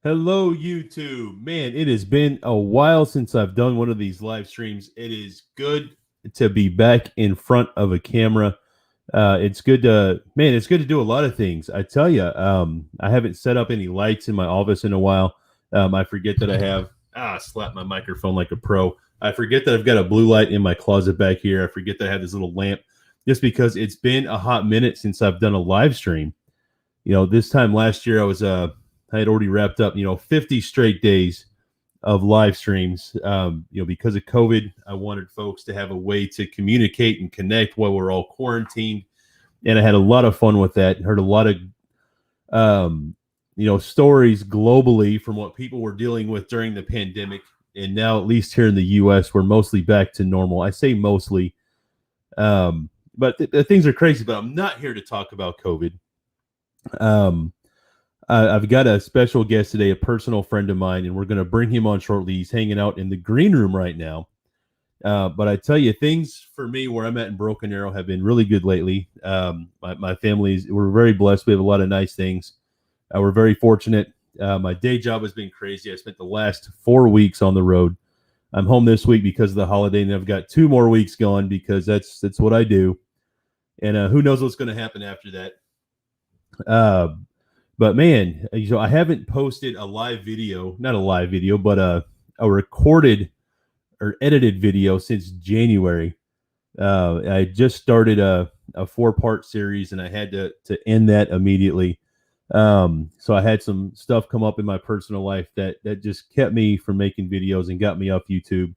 Hello, YouTube. Man, it has been a while since I've done one of these live streams. It is good to be back in front of a camera. It's good to do a lot of things. I tell you, I haven't set up any lights in my office in a while. I forget that I have, slap my microphone like a pro. I forget that I've got a blue light in my closet back here. I forget that I have this little lamp just because it's been a hot minute since I've done a live stream. This time last year I had already wrapped up, 50 straight days of live streams. Because of COVID, I wanted folks to have a way to communicate and connect while we're all quarantined. And I had a lot of fun with that. Heard a lot of, stories globally from what people were dealing with during the pandemic. And now, at least here in the U.S., we're mostly back to normal. I say mostly, but things are crazy. But I'm not here to talk about COVID. I've got a special guest today, a personal friend of mine, and we're going to bring him on shortly. He's hanging out in the green room right now. But I tell you, things for me where I'm at in Broken Arrow have been really good lately. My family's, we're very blessed. We have a lot of nice things. We're very fortunate. My day job has been crazy. I spent the last 4 weeks on the road. I'm home this week because of the holiday, and I've got 2 more weeks gone because that's what I do. And who knows what's going to happen after that. But man, I haven't posted a live video, not a live video, but a recorded or edited video since January. I just started a 4-part series, and I had to end that immediately. So I had some stuff come up in my personal life that just kept me from making videos and got me off YouTube.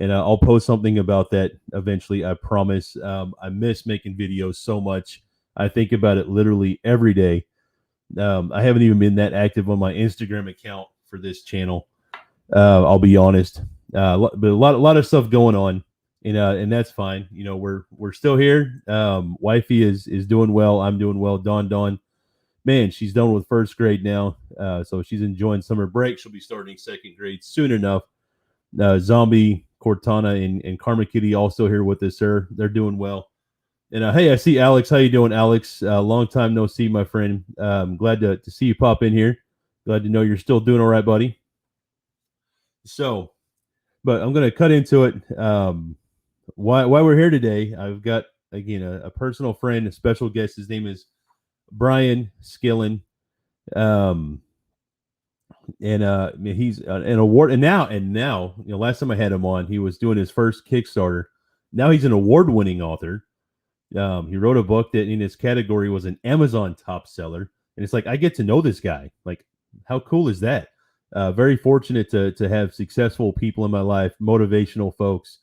And I'll post something about that eventually, I promise. I miss making videos so much. I think about it literally every day. I haven't even been that active on my Instagram account for this channel. I'll be honest, but a lot of stuff going on, and that's fine. We're still here. Wifey is doing well. I'm doing well. Dawn, man, she's done with first grade now, so she's enjoying summer break. She'll be starting second grade soon enough. Zombie, Cortana, and Karma Kitty also here with us, sir. They're doing well. And hey, I see Alex. How you doing, Alex? Long time no see, my friend. Glad to see you pop in here. Glad to know you're still doing all right, buddy. So, but I'm going to cut into it. Why we're here today, I've got, again, a personal friend, a special guest. His name is Brian Skillen. And he's an award. And now, last time I had him on, he was doing his first Kickstarter. Now he's an award-winning author. He wrote a book that in his category was an Amazon top seller. And it's like, I get to know this guy. Like, how cool is that? Very fortunate to have successful people in my life, motivational folks.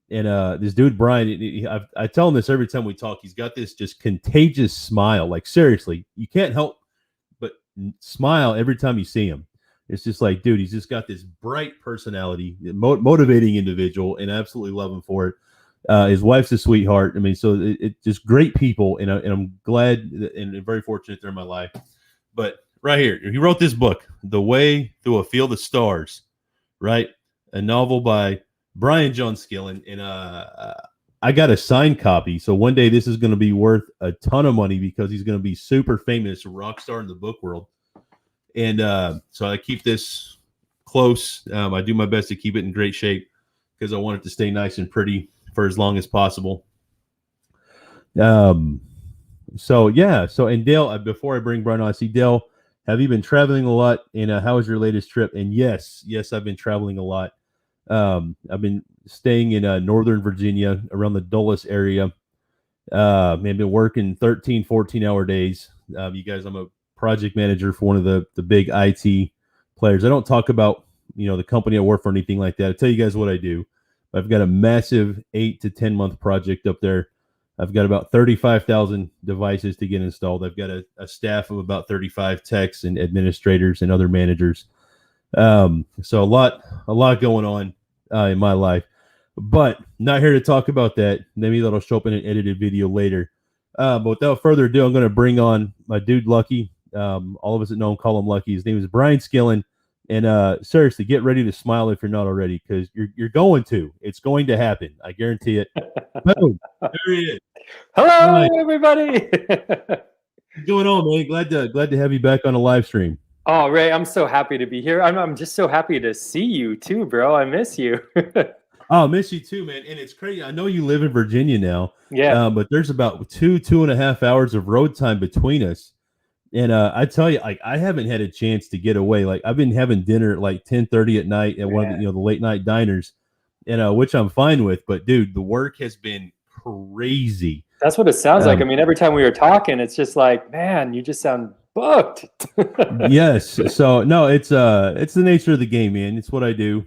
And this dude, Brian, I tell him this every time we talk. He's got this just contagious smile. Like, seriously, you can't help but smile every time you see him. It's just like, dude, he's just got this bright personality, motivating individual, and I absolutely love him for it. His wife's a sweetheart. I mean, so it just great people, and I'm glad and very fortunate they're in my life. But right here, he wrote this book, The Way Through a Field of Stars, right? A novel by Brian John Skillen, and I got a signed copy. So one day this is going to be worth a ton of money because he's going to be super famous, a rock star in the book world. And so I keep this close. I do my best to keep it in great shape because I want it to stay nice and pretty for as long as possible. And Dale, before I bring Brian on, I see Dale, have you been traveling a lot? And how was your latest trip? And yes, I've been traveling a lot. I've been staying in Northern Virginia around the Dulles area. I've been working 13, 14-hour days. You guys, I'm a project manager for one of the big IT players. I don't talk about, the company I work for or anything like that. I tell you guys what I do. I've got a massive 8 to 10 month project up there. I've got about 35,000 devices to get installed. I've got a staff of about 35 techs and administrators and other managers. So a lot going on in my life, but not here to talk about that. Maybe that'll show up in an edited video later. But without further ado, I'm going to bring on my dude, Lucky. All of us that know him call him Lucky. His name is Brian Skillen. And seriously, get ready to smile if you're not already, because you're going to. It's going to happen. I guarantee it. Boom. There he is. Hello, everybody. What's going on, man? Glad to have you back on a live stream. Oh, Ray, I'm so happy to be here. I'm just so happy to see you too, bro. I miss you. Oh, miss you too, man. And it's crazy. I know you live in Virginia now, Yeah. but there's about 2.5 hours of road time between us. And I tell you, like I haven't had a chance to get away. Like I've been having dinner at like 10:30 at night at one of the Man, the late night diners, and which I'm fine with. But dude, the work has been crazy. that's what it sounds like. I Um, mean, every time we were talking, it's just like, man, you just sound booked. yes. So no, it's the nature of the game, man. It's what I do.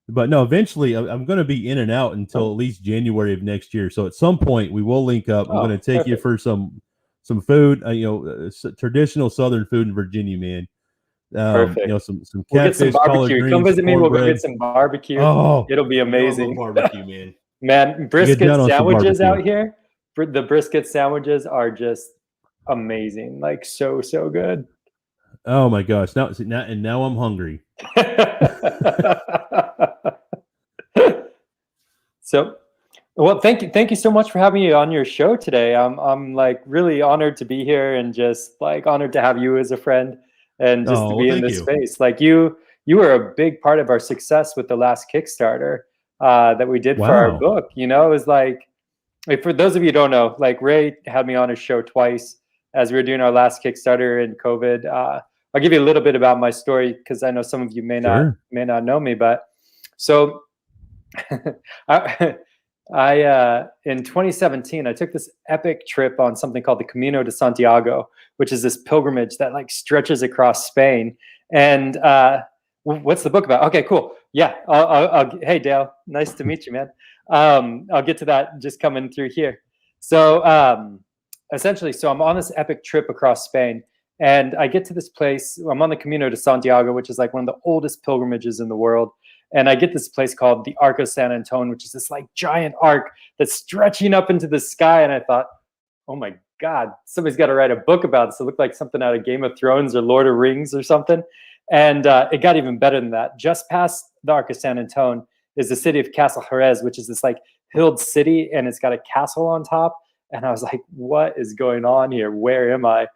But no, eventually I'm going to be in and out until at least January of next year. So at some point we will link up. I'm going to Oh, take you perfect. for some food, traditional Southern food in Virginia, man. Perfect. Some We'll get some catfish, collard barbecue. Come greens, visit me. We'll go cornbread. get some barbecue. Oh, It'll be you know I love amazing. barbecue, man. Man, I get brisket down on some sandwiches barbecue. out here. The brisket sandwiches are just amazing. Like so, so good. Oh my gosh! Now I'm hungry. So, well, thank you so much for having me on your show today. I'm like really honored to be here and just like honored to have you as a friend and just to Oh well, be in thank this you. space. Like you were a big part of our success with the last Kickstarter that we did for our Wow. book. You know, it was like for those of you who don't know, like Ray had me on his show twice as we were doing our last Kickstarter in COVID. I'll give you a little bit about my story because I know some of you Sure. may not know me, but so I, I in 2017 I took this epic trip on something called the Camino de Santiago, which is this pilgrimage that like stretches across Spain. And what's the book about? Okay, cool. Yeah, hey Dale, nice to meet you, man. I'll get to that just coming through here. So essentially, so I'm on this epic trip across Spain. And I get to this place. I'm on the Camino de Santiago, which is like one of the oldest pilgrimages in the world. And I get this place called the Arc of San Antonio, which is this like giant arc that's stretching up into the sky. And I thought, oh my God, somebody's got to write a book about this. It looked like something out of Game of Thrones or Lord of Rings or something. And it got even better than that. Just past the Arc of San Antonio is the city of Castle Jerez, which is this like hilled city, and it's got a castle on top. And I was like, what is going on here? Where am I?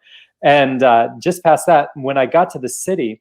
And just past that, when I got to the city,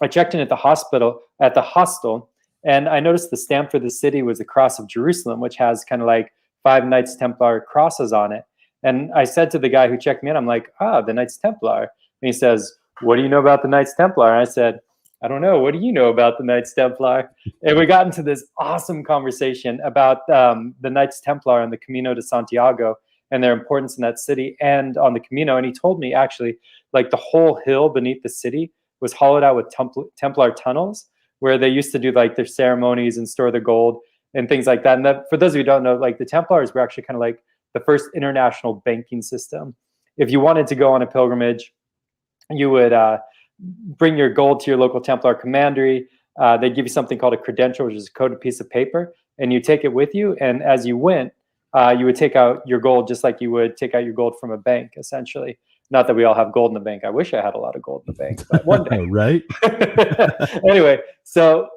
I checked in at the hostel, and I noticed the stamp for the city was the Cross of Jerusalem, which has kind of like 5 Knights Templar crosses on it. And I said to the guy who checked me in, I'm like, the Knights Templar. And he says, what do you know about the Knights Templar? And I said, I don't know. What do you know about the Knights Templar? And we got into this awesome conversation about the Knights Templar and the Camino de Santiago and their importance in that city and on the Camino. And he told me actually, like the whole hill beneath the city was hollowed out with Templar tunnels where they used to do like their ceremonies and store their gold and things like that. And that, for those of you who don't know, like the Templars were actually kind of like the first international banking system. If you wanted to go on a pilgrimage, you would bring your gold to your local Templar commandery. They'd give you something called a credential, which is a coded piece of paper, and you take it with you. And as you went, you would take out your gold just like you would take out your gold from a bank, essentially. Not that we all have gold in the bank. I wish I had a lot of gold in the bank, but one day. Right? Anyway, so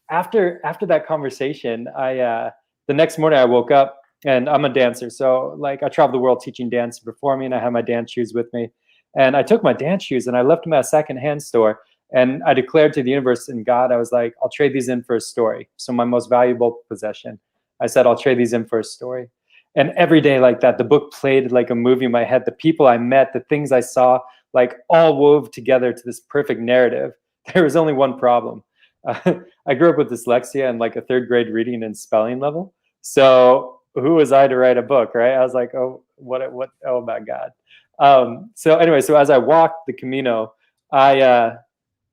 after that conversation, I the next morning I woke up, and I'm a dancer, so like I travel the world teaching dance and performing. I have my dance shoes with me, and I took my dance shoes and I left them at a secondhand store. And I declared to the universe and God, I was like, I'll trade these in for a story. So my most valuable possession. I said, I'll trade these in for a story. And every day like that, the book played like a movie in my head. The people I met, the things I saw, like all wove together to this perfect narrative. There was only one problem. I grew up with dyslexia and like a third grade reading and spelling level. So who was I to write a book, right? I was like, oh, what, oh my God. So anyway, so as I walked the Camino,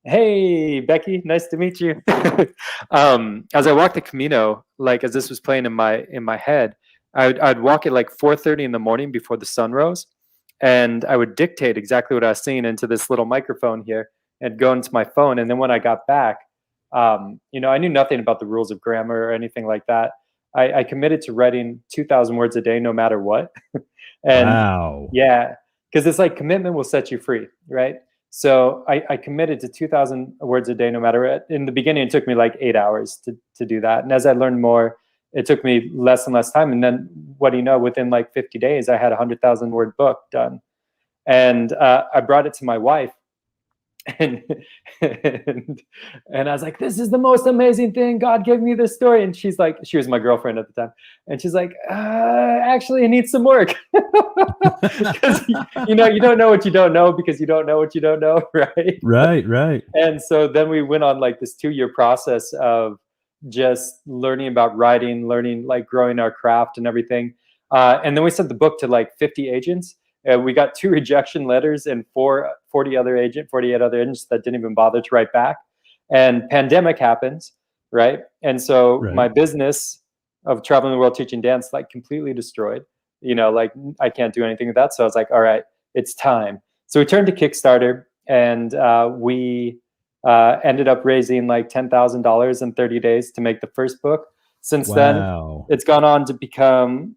hey, Becky, nice to meet you. As I walked the Camino, like as this was playing in my head, I'd walk at like 4:30 in the morning before the sun rose, and I would dictate exactly what I was seeing into this little microphone here and go into my phone. And then when I got back, I knew nothing about the rules of grammar or anything like that. I committed to writing 2,000 words a day, no matter what. And Wow. yeah, because it's like commitment will set you free, right? So I committed to 2,000 words a day, no matter what. In the beginning, it took me like 8 hours to do that. And as I learned more, it took me less and less time. And then what do you know, within like 50 days, I had a 100,000 word book done. And I brought it to my wife. and, and I was like, this is the most amazing thing. God gave me this story. And she's like, she was my girlfriend at the time. And she's like, actually, it needs some work. Because, you don't know what you don't know because you don't know what you don't know, right? Right. And so then we went on like this 2-year process of just learning about writing, learning, like growing our craft and everything. And then we sent the book to like 50 agents. We got 2 rejection letters and 48 other agents that didn't even bother to write back. And pandemic happens, right? And so my business of traveling the world teaching dance like completely destroyed. Like I can't do anything with that. So I was like, all right, it's time. So we turned to Kickstarter, and we ended up raising like $10,000 in 30 days to make the first book. Since then, it's gone on to become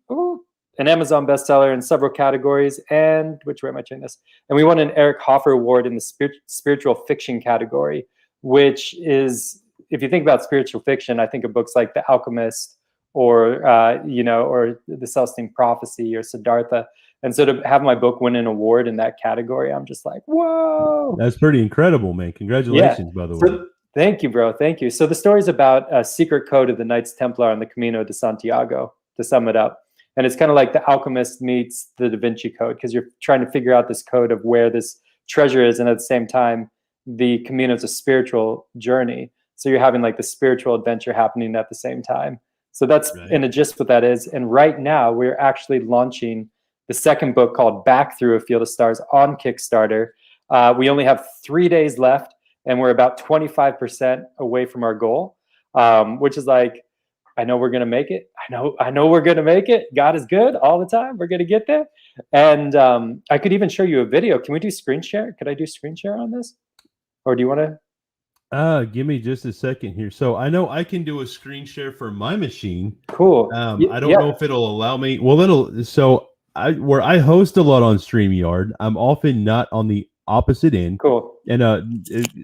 an Amazon bestseller in several categories. And which way am I doing this? And we won an Eric Hoffer Award in the spiritual fiction category, which is, if you think about spiritual fiction, I think of books like The Alchemist or or The Celestine Prophecy or Siddhartha. And so to have my book win an award in that category, I'm just like, whoa. That's pretty incredible, man. Congratulations, by the way. Thank you, bro. Thank you. So the story's about a secret code of the Knights Templar on the Camino de Santiago, to sum it up. And it's kind of like The Alchemist meets the Da Vinci Code, because you're trying to figure out this code of where this treasure is. And at the same time, the Camino is a spiritual journey. So you're having like the spiritual adventure happening at the same time. So that's in a gist what that is. And right now we're actually launching the second book called Back Through a Field of Stars on Kickstarter. We only have 3 days left, and we're about 25% away from our goal, which is like, I know we're going to make it. I know we're going to make it. God is good all the time. We're going to get there. And I could even show you a video. Can we do screen share? Could I do screen share on this? Or do you want to? Give me just a second here. So I know I can do a screen share for my machine. Cool. I don't know if it'll allow me. Well, where I host a lot on StreamYard, I'm often not on the opposite end. Cool. And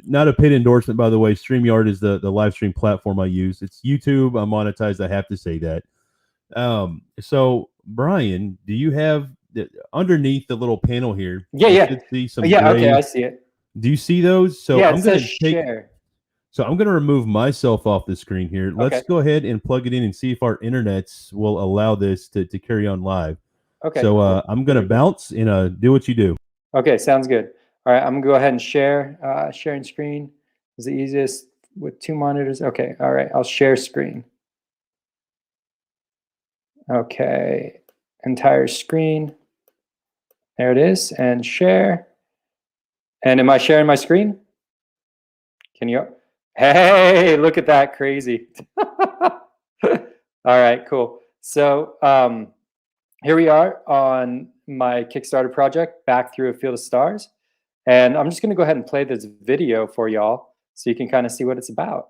not a paid endorsement, by the way. StreamYard is the live stream platform I use. It's YouTube. I'm monetized. I have to say that. So Brian, do you have underneath the little panel here? Yeah. See some gray, okay, I see it. Do you see those? So yeah, I'm going to share. So I'm going to remove myself off the screen here. Let's go ahead and plug it in and see if our internets will allow this to carry on live. Okay. So I'm going to bounce and do what you do. Okay, sounds good. All right, I'm going to go ahead and share. Sharing screen is the easiest with 2 monitors. Okay, all right, I'll share screen. Okay, entire screen. There it is, and share. And am I sharing my screen? Can you? Hey, look at that, crazy. All right, cool. So here we are on my Kickstarter project, Back Through a Field of Stars. And I'm just going to go ahead and play this video for y'all so you can kind of see what it's about.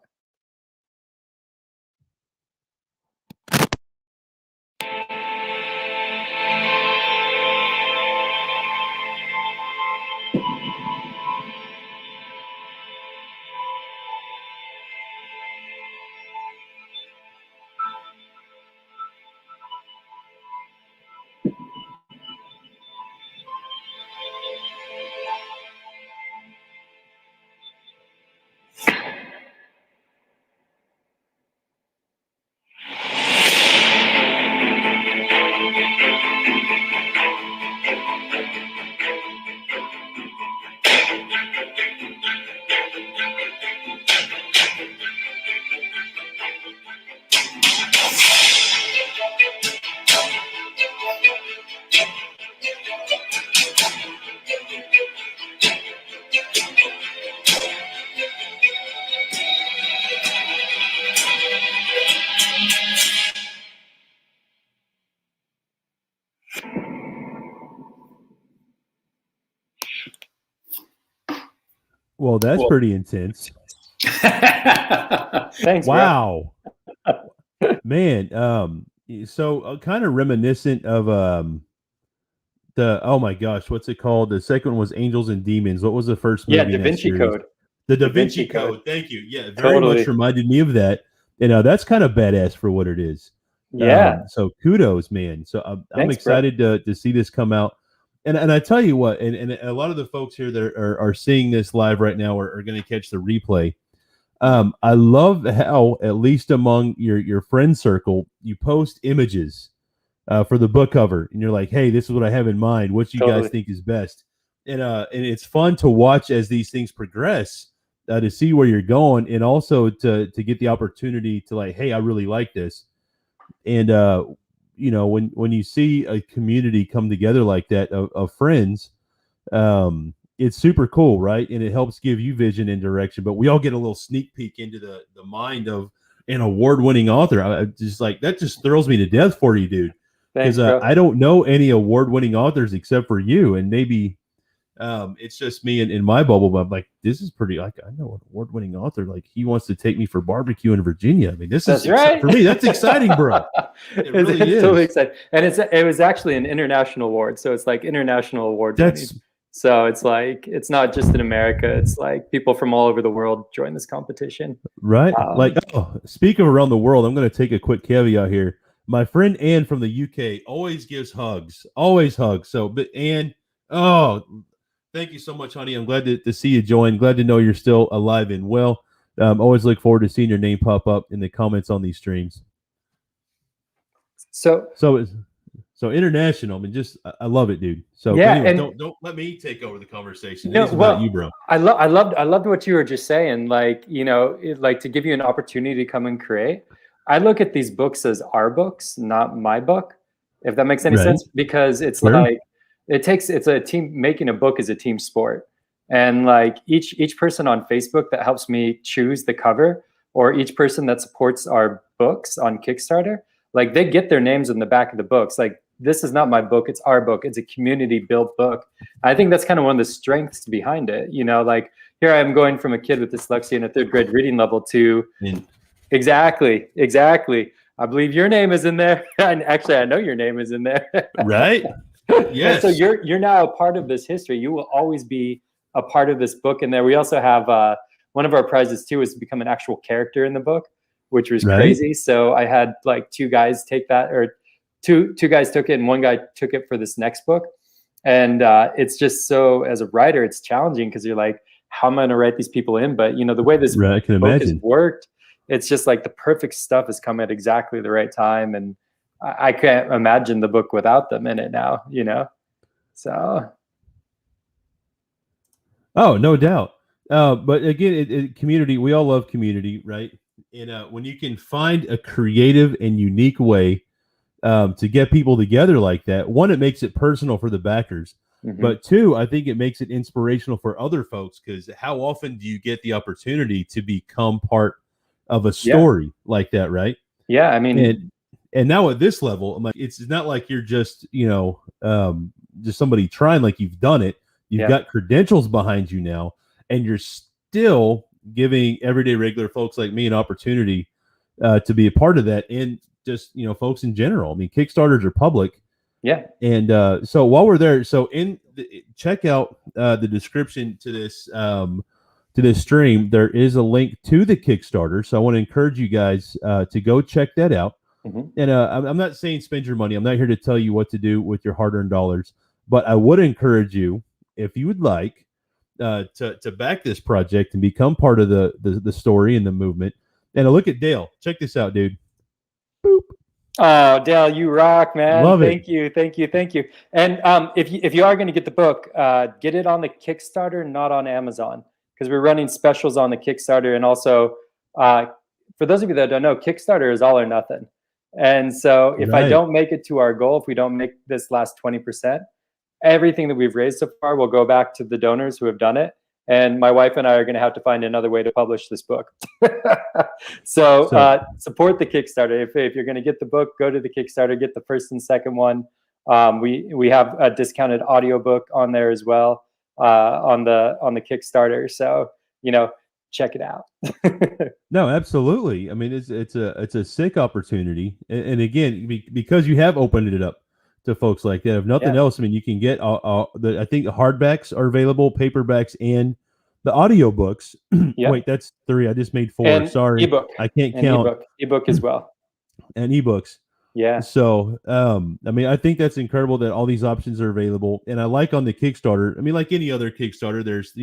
Well, that's pretty intense. Thanks, wow. Man, so kind of reminiscent of oh my gosh, what's it called? The second one was Angels and Demons. What was the first movie? Yeah, Da Vinci Code. The Da Vinci Code. Thank you. Yeah, very much reminded me of that. That's kind of badass for what it is. Yeah. So kudos, man. So I'm excited to see this come out. And I tell you what, and a lot of the folks here that are seeing this live right now are going to catch the replay. I love how, at least among your friend circle, you post images for the book cover, and you're like, "Hey, this is what I have in mind. What do you guys think is best?" And it's fun to watch as these things progress, to see where you're going, and also to get the opportunity to like, "Hey, I really like this." And when you see a community come together like that of friends, it's super cool, right? And it helps give you vision and direction. But we all get a little sneak peek into the mind of an award-winning author. I just like that just thrills me to death for you, dude. Because I don't know any award-winning authors except for you, and maybe it's just me in my bubble. But I'm like, this is pretty. Like, I know an award-winning author. Like, he wants to take me for barbecue in Virginia. I mean, that's right for me. That's exciting, bro. It really is totally exciting, and it was actually an international award, so it's like international award. So it's like, it's not just in America. It's like people from all over the world join this competition. Right. Speak of around the world, I'm going to take a quick caveat here. My friend Ann from the UK always gives hugs. Always hugs. So, but Ann, thank you so much, honey. I'm glad to see you join. Glad to know you're still alive and well. Always look forward to seeing your name pop up in the comments on these streams. So international. I mean, I love it, dude. So yeah, anyway, and don't let me take over the conversation. No, about you, bro. I loved what you were just saying. Like, like to give you an opportunity to come and create. I look at these books as our books, not my book, if that makes any sense, because it's like it's a team. Making a book is a team sport, and like each person on Facebook that helps me choose the cover, or each person that supports our books on Kickstarter, like they get their names in the back of the books. Like, this is not my book, it's our book. It's a community built book. I think that's kind of one of the strengths behind it. Like here I am going from a kid with dyslexia in a 3rd grade reading level to exactly. I believe your name is in there. And actually, I know your name is in there. Right. Yes. And so you're now a part of this history. You will always be a part of this book. And there we also have one of our prizes too is to become an actual character in the book, which was crazy. So I had like 2 guys take that, or two guys took it and 1 guy took it for this next book. And it's just so, as a writer, it's challenging because you're like, how am I going to write these people in? But the way this book has worked, it's just like the perfect stuff has come at exactly the right time. And I can't imagine the book without them in it now, so. Oh, no doubt. But again, community, we all love community, right? And when you can find a creative and unique way to get people together like that, 1, it makes it personal for the backers. But 2, I think it makes it inspirational for other folks, because how often do you get the opportunity to become part of a story like that, right? Yeah, I mean, and now at this level, I'm like, it's not like you're just just somebody trying, like you've done it. You've got credentials behind you now, and you're still giving everyday regular folks like me an opportunity to be a part of that, and just folks in general. I mean, Kickstarters are public. Yeah. And so while we're there, so check out the description to this stream. There is a link to the Kickstarter, so I want to encourage you guys to go check that out. And I'm not saying spend your money. I'm not here to tell you what to do with your hard-earned dollars, but I would encourage you, if you would like, to back this project and become part of the story and the movement. And look at Dale. Check this out, dude. Boop. Oh, Dale, you rock, man. Love thank you. And if you are going to get the book, get it on the Kickstarter, not on Amazon, because we're running specials on the Kickstarter. And also, for those of you that don't know, Kickstarter is all or nothing. And so if I don't make it to our goal, if we don't make this last 20%, everything that we've raised so far will go back to the donors who have done it. And my wife and I are going to have to find another way to publish this book. So support the Kickstarter. If you're going to get the book, go to the Kickstarter, get the first and second one. We have a discounted audiobook on there as well on the Kickstarter. So, check it out. No, absolutely. I mean, it's a sick opportunity. And again, because you have opened it up to folks like that. If nothing else, I mean, you can get I think the hardbacks are available, paperbacks, and the audiobooks. Wait, that's 3. I just made 4. And sorry. ebook. I can't count. Ebook as well. And ebooks. Yeah. So, I mean, I think that's incredible that all these options are available. And I like on the Kickstarter, I mean, like any other Kickstarter, there's,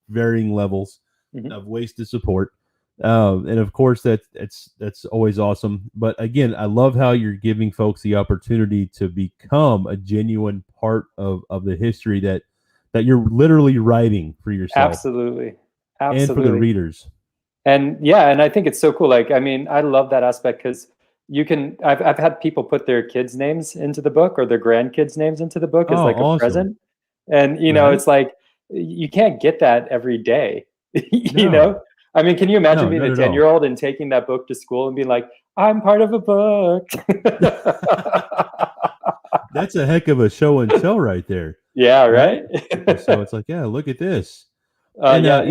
varying levels Mhm. of ways to support. And of course that's always awesome. But again, I love how you're giving folks the opportunity to become a genuine part of the history that you're literally writing for yourself Absolutely. and for the Absolutely. readers. And yeah, and I think it's so cool. Like, I mean, I love that aspect because I've had people put their kids' names into the book or their grandkids' names into the book as Oh, like a awesome. present. And Right? it's like you can't get that every day. you No, know? I mean, can you imagine no, being not a at all. 10-year-old and taking that book to school and being like, I'm part of a book? That's a heck of a show and tell right there. Yeah, Right? right? So it's like, yeah, look at this. And Yeah,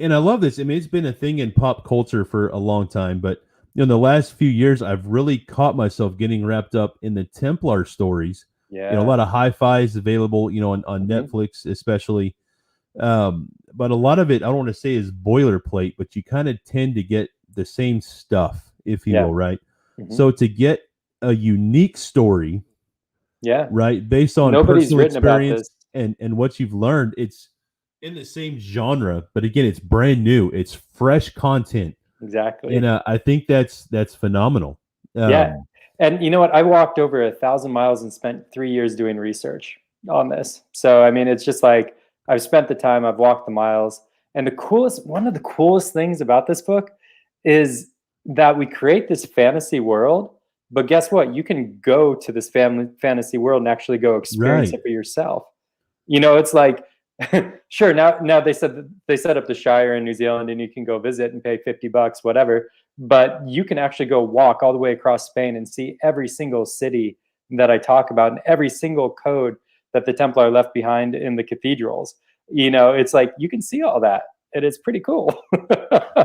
and I love this. I mean, it's been a thing in pop culture for a long time, but in the last few years, I've really caught myself getting wrapped up in the Templar stories. A yeah. lot of hi-fis available, on Mhm. Netflix, especially. But a lot of it, I don't want to say is boilerplate, but you kind of tend to get the same stuff, if you Yeah. will, right? Mhm. So to get a unique story, Yeah. right, based on Nobody's personal written about experience this. and what you've learned, it's in the same genre, but again, it's brand new, it's fresh content, and Exactly. I think that's phenomenal. Yeah. Um, And you know what? I walked over 1,000 miles and spent 3 years doing research on this. So, I mean, it's just like I've spent the time, I've walked the miles. And one of the coolest things about this book is that we create this fantasy world. But guess what? You can go to this fantasy world and actually go experience right, it for yourself. It's like, sure, now they set up the Shire in New Zealand and you can go visit and pay $50, whatever. But you can actually go walk all the way across Spain and see every single city that I talk about and every single code that the Templar left behind in the cathedrals. It's like you can see all that. It is pretty cool.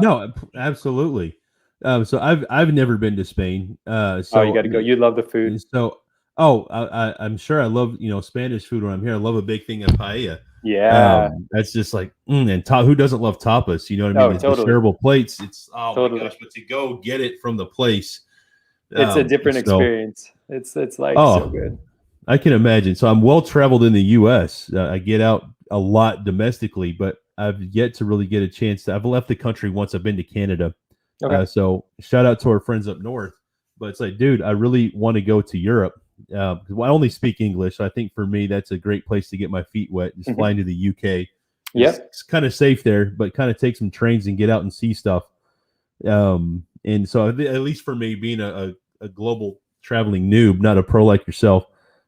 no, absolutely. So I've never been to Spain. Oh, you got to go. You love the food. So, oh, I'm sure I love Spanish food when I'm here. I love a big thing of paella. Yeah. That's just like and who doesn't love tapas? You know what I mean? Oh, The totally. shareable plates. It's oh my Totally. gosh! But to go get it from the place, It's a different so experience. It's like so oh, good. I can imagine. So I'm well traveled in the U.S. I get out a lot domestically, but I've yet to really get a chance to. I've left the country once. I've been to Canada. Okay. So shout out to our friends up north. But it's like, dude, I really want to go to Europe. Because I only speak English. So I think for me, that's a great place to get my feet wet. Just Mhm. flying to the UK. Yep. It's kind of safe there, but kind of take some trains and get out and see stuff. And so at least for me, being a global traveling noob, not a pro like yourself,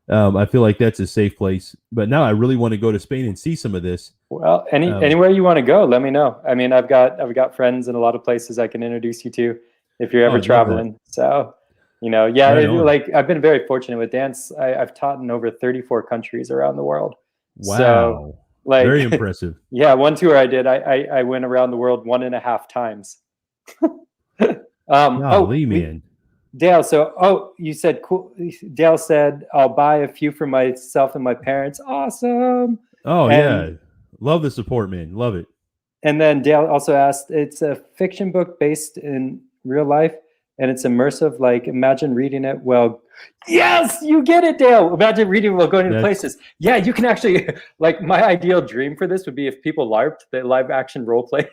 I feel like that's a safe place. But now I really want to go to Spain and see some of this. Well, Um, anywhere you want to go, let me know. I mean, I've got friends in a lot of places I can introduce you to if you're oh, ever I'd love that. traveling. So, yeah, Right on. like I've been very fortunate with dance. I've taught in over 34 countries around the world. So, Wow. Very like, impressive. yeah, one tour I did, I went around the world 1.5 times. Oh, Golly, man. Dale. So, you said cool. Dale said I'll buy a few for myself and my parents. Awesome. Oh And yeah. Love the support, man. Love it. And then Dale also asked, it's a fiction book based in real life and it's immersive. Like, imagine reading it. Well, yes, you get it, Dale. Imagine reading while going to That's places. Yeah, you can actually, like, my ideal dream for this would be if people LARPed, the live action role play,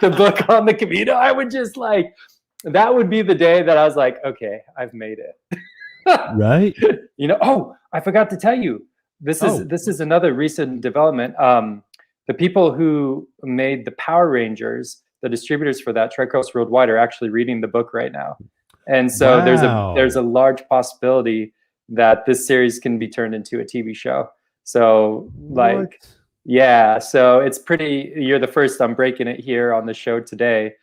the book on the Camino. I would just like, that would be the day that I was like, okay, I've made it. right. I forgot to tell you, this is Oh, this is another recent development. The people who made the Power Rangers, the distributors for that, Tricoast Worldwide, are actually reading the book right now, and so there's a wow. large possibility that this series can be turned into a TV show. So, What? like, yeah, so it's pretty. You're the first. I'm breaking it here on the show today.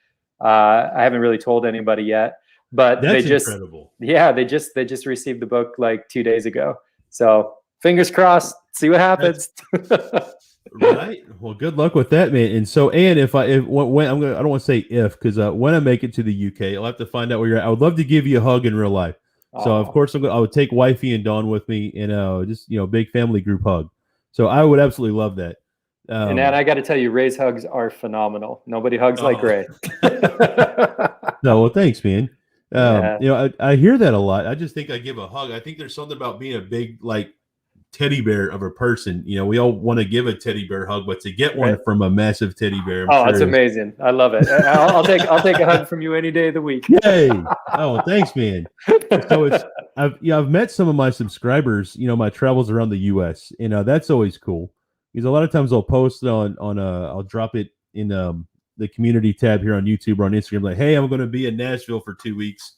I haven't really told anybody yet, but That's incredible. they just received the book like 2 days ago. So fingers crossed. See what That's happens. right. Well, good luck with that, man. And so, and if when I'm gonna, I don't want to say if, because when I make it to the UK, I'll have to find out where you're at. I would love to give you a hug in real life. So, of Oh, course, I would take wifey and Dawn with me, and just big family group hug. So, I would absolutely love that. and then I got to tell you, Ray's hugs are phenomenal. Nobody hugs like Oh Ray. no, well, thanks, man. Yeah. I hear that a lot. I just think I give a hug. I think there's something about being a big like teddy bear of a person. We all want to give a teddy bear hug, but to get one Right. from a massive teddy bear, I'm Oh, sure it's amazing. I love it. I'll take a hug from you any day of the week. Yay! Oh, thanks, man. So I've met some of my subscribers. My travels around the U.S. That's always cool because a lot of times I'll post it on I'll drop it in the community tab here on YouTube or on Instagram. Like, hey, I'm going to be in Nashville for 2 weeks.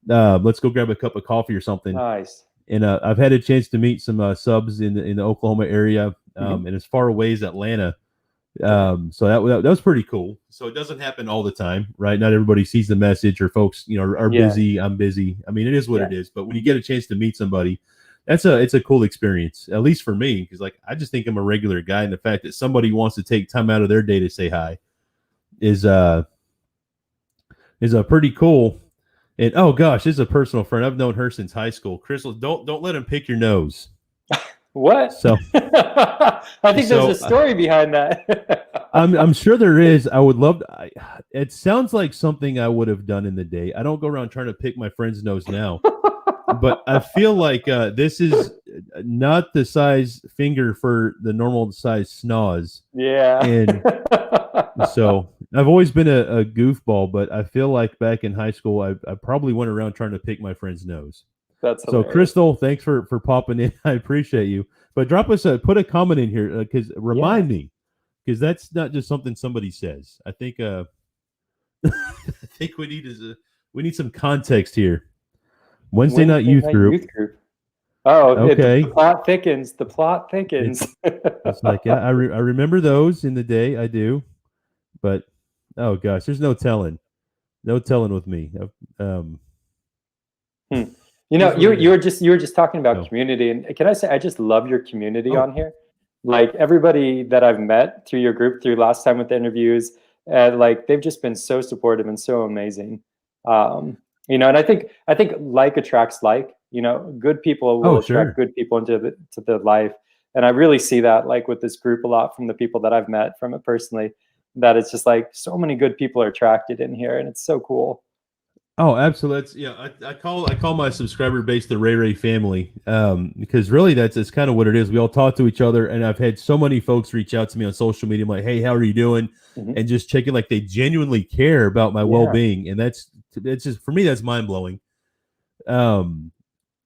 Let's go grab a cup of coffee or something. Nice. And I've had a chance to meet some subs in the Oklahoma area, and as far away as Atlanta. So that was pretty cool. So it doesn't happen all the time, right? Not everybody sees the message, or folks, are busy. I'm busy. I mean, it is what it is. But when you get a chance to meet somebody, it's a cool experience, at least for me, because like I just think I'm a regular guy, and the fact that somebody wants to take time out of their day to say hi is a pretty cool. And oh gosh, this is a personal friend. I've known her since high school. Crystal, don't let him pick your nose. What? So I think there's a story behind that. I'm sure there is. I would love to, it sounds like something I would have done in the day. I don't go around trying to pick my friend's nose now, but I feel like this is not the size finger for the normal size schnoz. Yeah. And so I've always been a goofball, but I feel like back in high school, I probably went around trying to pick my friend's nose. That's so hilarious. Crystal, thanks for popping in. I appreciate you. But drop us put a comment in here because remind me, because that's not just something somebody says. I think I think we need some context here. Wednesday night youth group. Oh, okay. The plot thickens. The plot thickens. It's like I remember those in the day. I do, but oh gosh, there's no telling with me. You were just talking about community, and can I say I just love your community on here. Like everybody that I've met through your group, through last time with the interviews, like they've just been so supportive and so amazing. And I think like attracts like. Good people will attract good people into the life, and I really see that like with this group a lot from the people that I've met from it personally. That it's just like so many good people are attracted in here, and it's so cool. Oh, absolutely. I call my subscriber base the Ray family, because really that's kind of what it is. We all talk to each other, and I've had so many folks reach out to me on social media. I'm like, hey, how are you doing? And just checking like they genuinely care about my well-being, and that's just for me that's mind blowing. And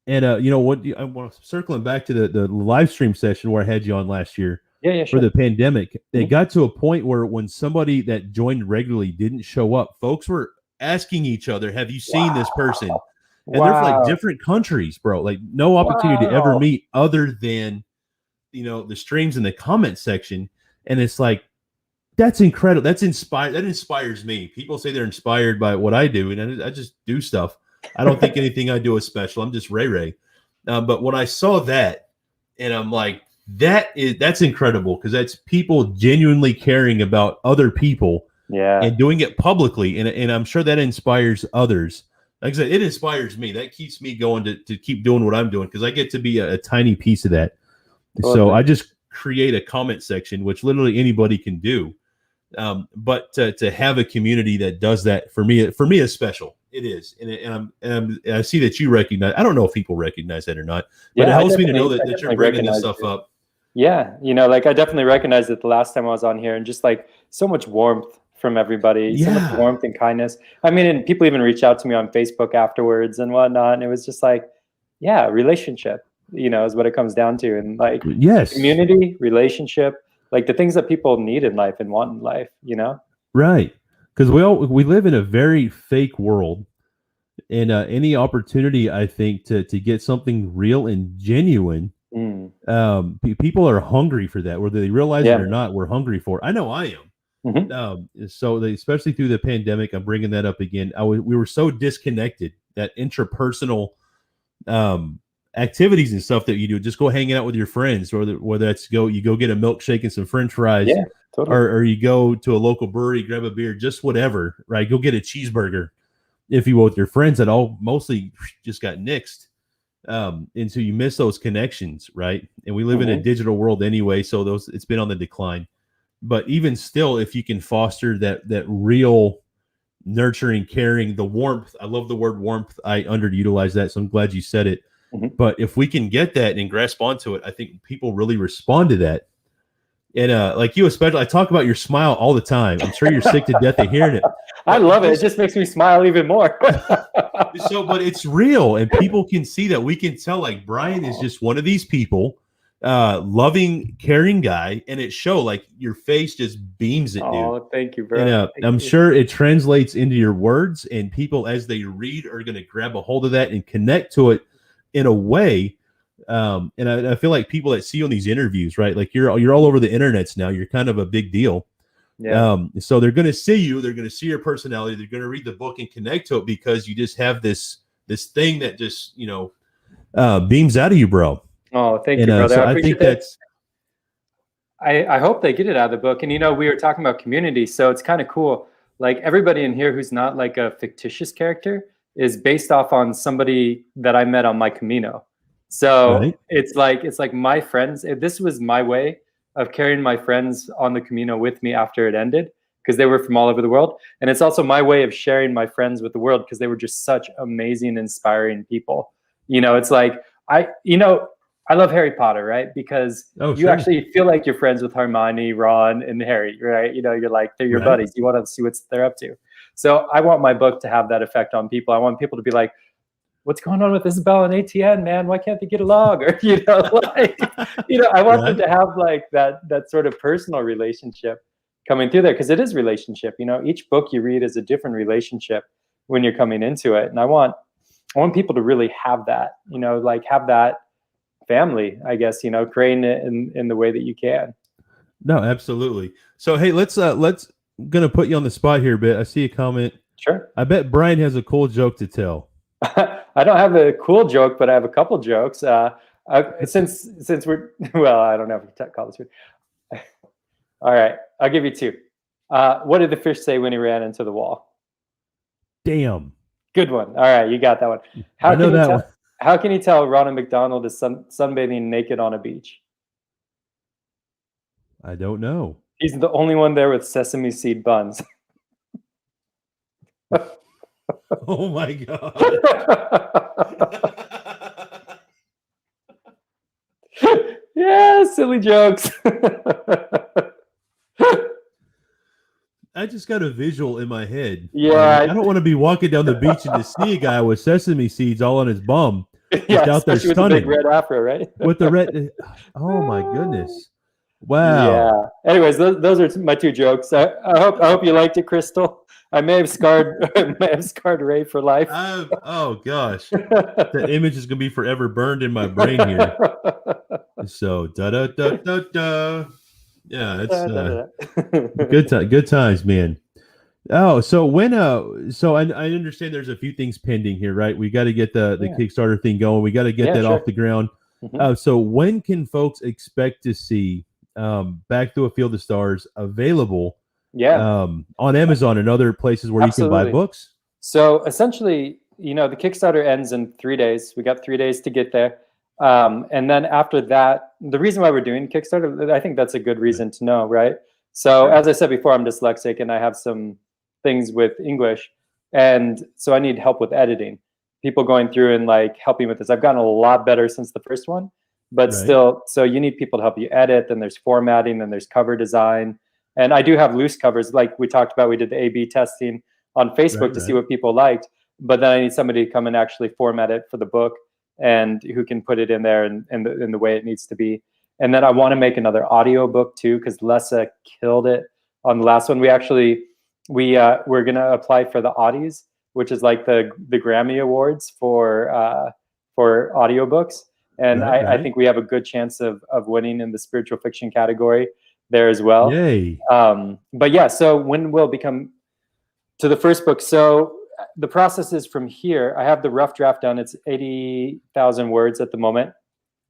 I want circling back to the live stream session where I had you on last year. For the pandemic, they got to a point where when somebody that joined regularly didn't show up, folks were asking each other, have you seen this person? And they're from like different countries, bro. Like no opportunity to ever meet other than the streams in the comment section. And it's like, that's incredible. That inspires me. People say they're inspired by what I do, and I just do stuff. I don't think anything I do is special. I'm just Ray. But when I saw that, and I'm like, that's incredible, because that's people genuinely caring about other people. And doing it publicly, and I'm sure that inspires others. Like I said, it inspires me. That keeps me going to keep doing what I'm doing, because I get to be a tiny piece of that. So I just create a comment section, which literally anybody can do. But to have a community that does that for me is special. It is, and I see that you recognize. I don't know if people recognize that or not, but it helps me to know that you're bringing this stuff up. Yeah, like I definitely recognized it the last time I was on here, and just like so much warmth from everybody, so much warmth and kindness. I mean, and people even reach out to me on Facebook afterwards and whatnot, and it was just like, relationship, is what it comes down to, and like community, relationship, like the things that people need in life and want in life, Right, because we live in a very fake world, and any opportunity, I think, to get something real and genuine. People are hungry for that, whether they realize it or not. We're hungry for it. I know I am. So especially through the pandemic, I'm bringing that up again. We were so disconnected, that intrapersonal activities and stuff that you do, just go hanging out with your friends, or whether that's you go get a milkshake and some French fries, or you go to a local brewery, grab a beer, just whatever, right? Go get a cheeseburger, if you will, with your friends that all mostly just got nixed. And so you miss those connections, right? And we live in a digital world anyway, so it's been on the decline. But even still, if you can foster that real nurturing, caring, the warmth. I love the word warmth. I underutilize that, so I'm glad you said it. But if we can get that and grasp onto it, I think people really respond to that. And like you especially, I talk about your smile all the time. I'm sure you're sick to death of hearing it. I love it. It just makes me smile even more. But it's real, and people can see that. We can tell, like, Brian is just one of these people, loving, caring guy, and it show, like, your face just beams it, dude. Oh, thank you, bro. And I'm sure it translates into your words, and people, as they read, are going to grab a hold of that and connect to it in a way. And I feel like people that see you on these interviews, right? Like you're all over the internets now. You're kind of a big deal. Yeah. So they're going to see you. They're going to see your personality. They're going to read the book and connect to it because you just have this thing that just beams out of you, bro. Oh, thank you, brother. So I think that. that's. I hope they get it out of the book. And we were talking about community, so it's kind of cool. Like everybody in here who's not like a fictitious character is based off on somebody that I met on my Camino. So right. it's like my friends. This was my way of carrying my friends on the Camino with me after it ended, because they were from all over the world. And it's also my way of sharing my friends with the world, because they were just such amazing, inspiring people. It's like, I love Harry Potter, right? Because you actually feel like you're friends with Hermione, Ron, and Harry, right? You're like, they're your buddies. You want to see what they're up to. So I want my book to have that effect on people. I want people to be like, what's going on with Isabel and ATN, man? Why can't they get along? Or, I want them to have like that sort of personal relationship coming through there, because it is relationship. Each book you read is a different relationship when you're coming into it. And I want people to really have that, have that family, I guess, creating it in the way that you can. No, absolutely. So, hey, let's gonna put you on the spot here a bit. I see a comment. Sure. I bet Brian has a cool joke to tell. I don't have a cool joke, but I have a couple jokes. Since we're, well, I don't know if we can call this weird. All right, I'll give you two. What did the fish say when he ran into the wall? Damn. Good one. All right, you got that one. I know that one. How can you tell Ronald McDonald is sunbathing naked on a beach? I don't know. He's the only one there with sesame seed buns. Oh my God. Yeah, silly jokes. I just got a visual in my head. Yeah. I don't want to be walking down the beach and to see a guy with sesame seeds all on his bum. Yeah, out there with the big red afro, right? With the red. Oh my goodness. Wow. Yeah. Anyways, those are my two jokes. I hope you liked it, Crystal. I may have scarred Ray for life. Oh gosh, that image is gonna be forever burned in my brain here. So yeah, it's good times, man. Oh, so when so I understand there's a few things pending here, right? We got to get the Kickstarter thing going. We got to get that off the ground. So when can folks expect to see Back Through a Field of Stars available? On Amazon and other places where you can buy books? So essentially, the Kickstarter ends in 3 days. We got 3 days to get there. And then after that, the reason why we're doing Kickstarter, I think that's a good reason to know, right? So as I said before, I'm dyslexic and I have some things with English. And so I need help with editing. People going through and like helping with this. I've gotten a lot better since the first one, but still, so you need people to help you edit. Then there's formatting, then there's cover design. And I do have loose covers. Like we talked about, we did the A/B testing on Facebook to see what people liked. But then I need somebody to come and actually format it for the book and who can put it in there in the way it needs to be. And then I want to make another audio book too, because Lessa killed it on the last one. We're going to apply for the Audis, which is like the Grammy Awards for audiobooks. And I think we have a good chance of winning in the spiritual fiction category there as well. Yay. But yeah, so when we'll become to the first book. So the process is from here. I have the rough draft done. It's 80,000 words at the moment,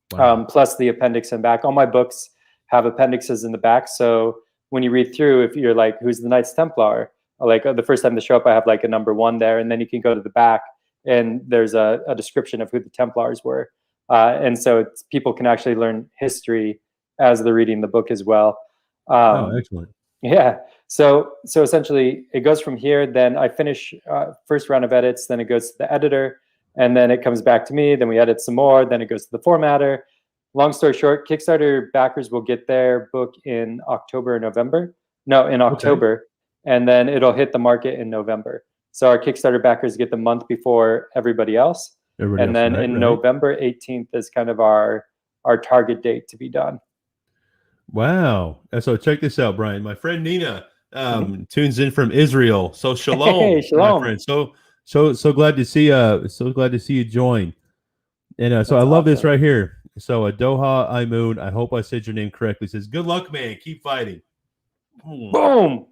plus the appendix and back. All my books have appendixes in the back. So when you read through, if you're like, who's the Knights Templar? Like the first time they show up, I have like a number 1 there. And then you can go to the back and there's a description of who the Templars were. And so people can actually learn history as they're reading the book as well. Excellent. Yeah. So essentially it goes from here. Then I finish first round of edits. Then it goes to the editor, and then it comes back to me. Then we edit some more. Then it goes to the formatter. Long story short, Kickstarter backers will get their book in October or November. No, in October, and then it'll hit the market in November. So our Kickstarter backers get the month before everybody else. And then in November 18th is kind of our target date to be done. Wow. So check this out, Brian. My friend Nina tunes in from Israel. So shalom, hey, shalom. my friend. So glad to see you join. And so I love this right here. So Doha Imoon, I hope I said your name correctly, says, "Good luck, man. Keep fighting." Boom.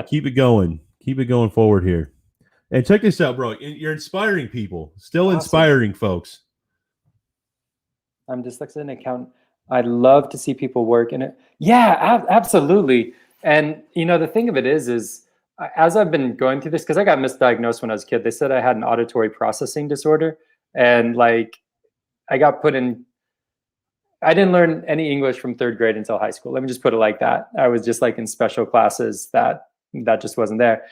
keep it going. Keep it going forward here. And check this out, bro. You're inspiring people. Still awesome. Inspiring folks. I'm dyslexic and accountant. I love to see people work in it. Yeah, absolutely. And you know, the thing of it is as I've been going through this, because I got misdiagnosed when I was a kid, they said I had an auditory processing disorder. And like, I got put in, I didn't learn any English from 3rd grade until high school. Let me just put it like that. I was just like in special classes that just wasn't there.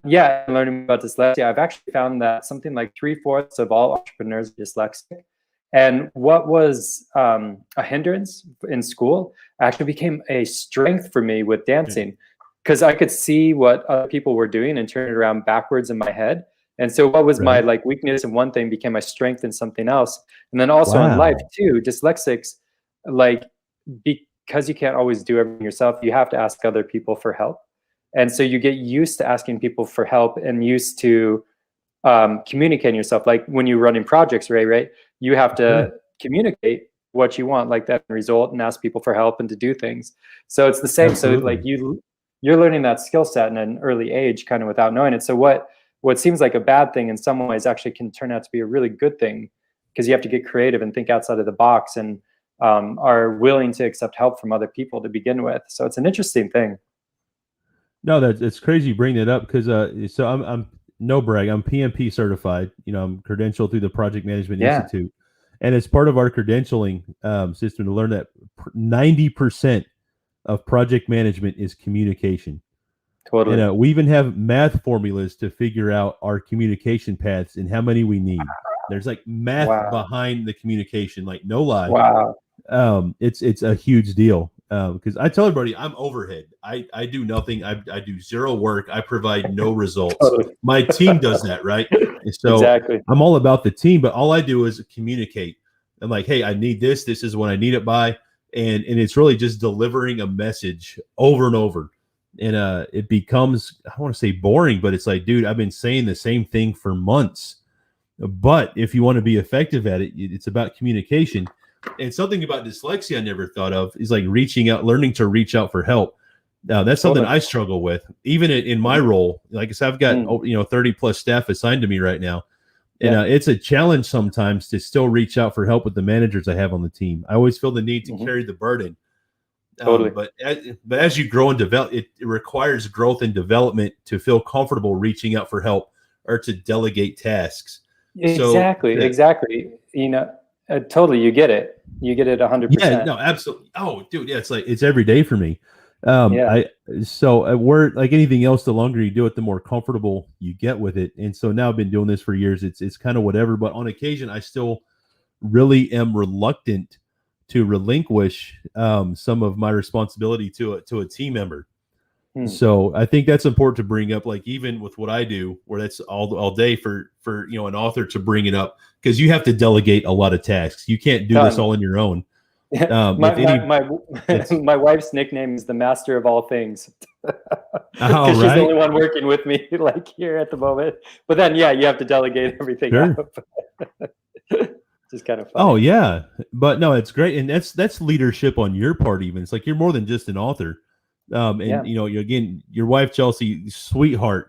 Yeah, learning about dyslexia, I've actually found that something like 3/4 of all entrepreneurs are dyslexic. And what was a hindrance in school actually became a strength for me with dancing, because I could see what other people were doing and turn it around backwards in my head. And so what was my like weakness in one thing became my strength in something else. And then also in life too, dyslexics, like, because you can't always do everything yourself, you have to ask other people for help. And so you get used to asking people for help and used to communicating yourself. Like when you're running projects, right? You have to communicate what you want, like that result, and ask people for help and to do things. So it's the same. Absolutely. So like you're learning that skill set in an early age, kind of without knowing it. So what seems like a bad thing in some ways actually can turn out to be a really good thing, because you have to get creative and think outside of the box, and are willing to accept help from other people to begin with. So it's an interesting thing. No, it's crazy you bring that up, because so I'm no brag, I'm PMP certified. You know, I'm credentialed through the Project Management Institute, and it's part of our credentialing system to learn that 90% of project management is communication. Totally. And we even have math formulas to figure out our communication paths and how many we need. There's like math behind the communication, like no lie. Wow. It's a huge deal. Because I tell everybody I'm overhead. I do nothing. I do zero work. I provide no results. Totally. My team does that, right? And so exactly. I'm all about the team, but all I do is communicate. I'm like, hey, I need this. This is when I need it by. And it's really just delivering a message over and over. And it becomes, I don't want to say boring, but it's like, dude, I've been saying the same thing for months. But if you want to be effective at it, it's about communication. And something about dyslexia I never thought of is like reaching out, learning to reach out for help. Now that's something I struggle with, even in my role. Like I said, I've got 30 plus staff assigned to me right now, and it's a challenge sometimes to still reach out for help with the managers I have on the team. I always feel the need to carry the burden. Totally. But as you grow and develop, it requires growth and development to feel comfortable reaching out for help or to delegate tasks. Exactly. You know. Totally, you get it. You get it 100%. Yeah, no, absolutely. Oh, dude, yeah, it's every day for me. We're like anything else. The longer you do it, the more comfortable you get with it. And so now I've been doing this for years. It's kind of whatever. But on occasion, I still really am reluctant to relinquish some of my responsibility to a team member. So I think that's important to bring up, like even with what I do, where that's all day for an author to bring it up, because you have to delegate a lot of tasks. You can't do this all on your own. My wife's nickname is the Master of All Things, because she's the only one working with me, like here at the moment. But then, you have to delegate everything up. Just kind of fun. Oh yeah, but no, it's great, and that's leadership on your part. Even it's like you're more than just an author. Again, your wife Chelsea, sweetheart.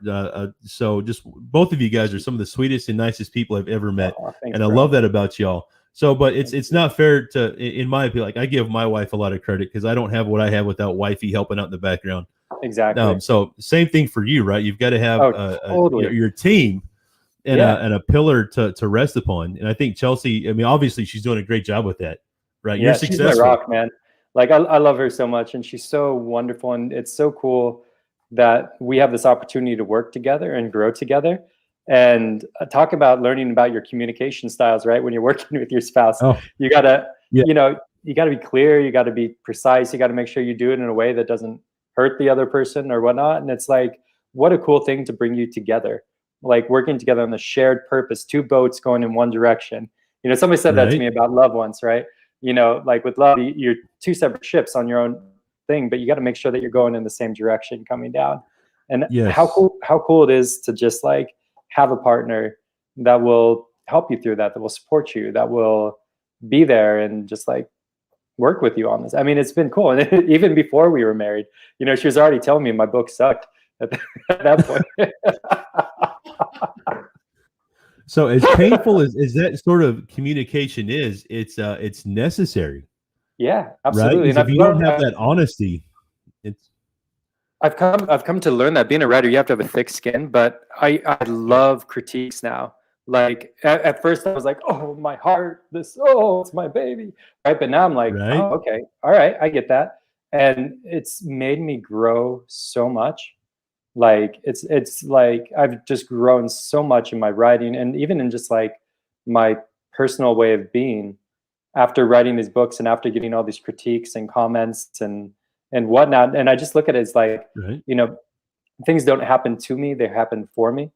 So just both of you guys are some of the sweetest and nicest people I've ever met, and I love that about y'all. So, but it's not fair to, in my opinion, like I give my wife a lot of credit because I don't have what I have without wifey helping out in the background. Exactly. So same thing for you, right? You've got to have your team and a pillar to rest upon. And I think Chelsea, I mean, obviously she's doing a great job with that, right? Yeah, she's my rock, man. Like I love her so much, and she's so wonderful, and it's so cool that we have this opportunity to work together and grow together. And talk about learning about your communication styles, right? When you're working with your spouse, Oh, you gotta, yeah. you gotta be clear, you gotta be precise, you gotta make sure you do it in a way that doesn't hurt the other person or whatnot. And it's like, what a cool thing to bring you together, like working together on the shared purpose, two boats going in one direction. Somebody said that to Right. me about love once, right? Like with love, you're two separate ships on your own thing, but you got to make sure that you're going in the same direction coming down. And Yes. how cool it is to just like have a partner that will help you through that will support you, that will be there and just like work with you on this. I mean, it's been cool. And even before we were married, she was already telling me my book sucked at, at that point. So as painful as that sort of communication is, it's necessary, Yeah, right? absolutely. Because And if you don't have that honesty, it's I've come to learn that being a writer, you have to have a thick skin. But I love critiques now. Like at first I was like, oh, my heart, it's my baby, right? But now I'm like, right. oh, okay, all right, I get that, and it's made me grow so much. Like it's like I've just grown so much in my writing, and even in just like my personal way of being after writing these books and after getting all these critiques and comments and whatnot. And I just look at it as like, Right. things don't happen to me, they happen for me,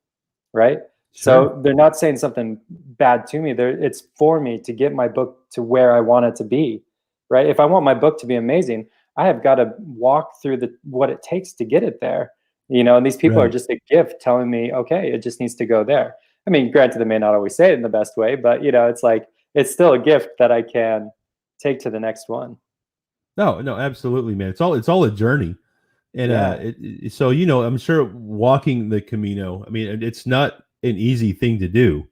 right? Sure. So they're not saying something bad to me, it's for me to get my book to where I want it to be, right? If I want my book to be amazing, I have got to walk through what it takes to get it there. And these people are Right. just a gift telling me, okay, it just needs to go there. I mean, granted, they may not always say it in the best way, but it's like it's still a gift that I can take to the next one. No, no, absolutely, man. It's all a journey. And Yeah. so I'm sure walking the Camino, I mean, it's not an easy thing to do.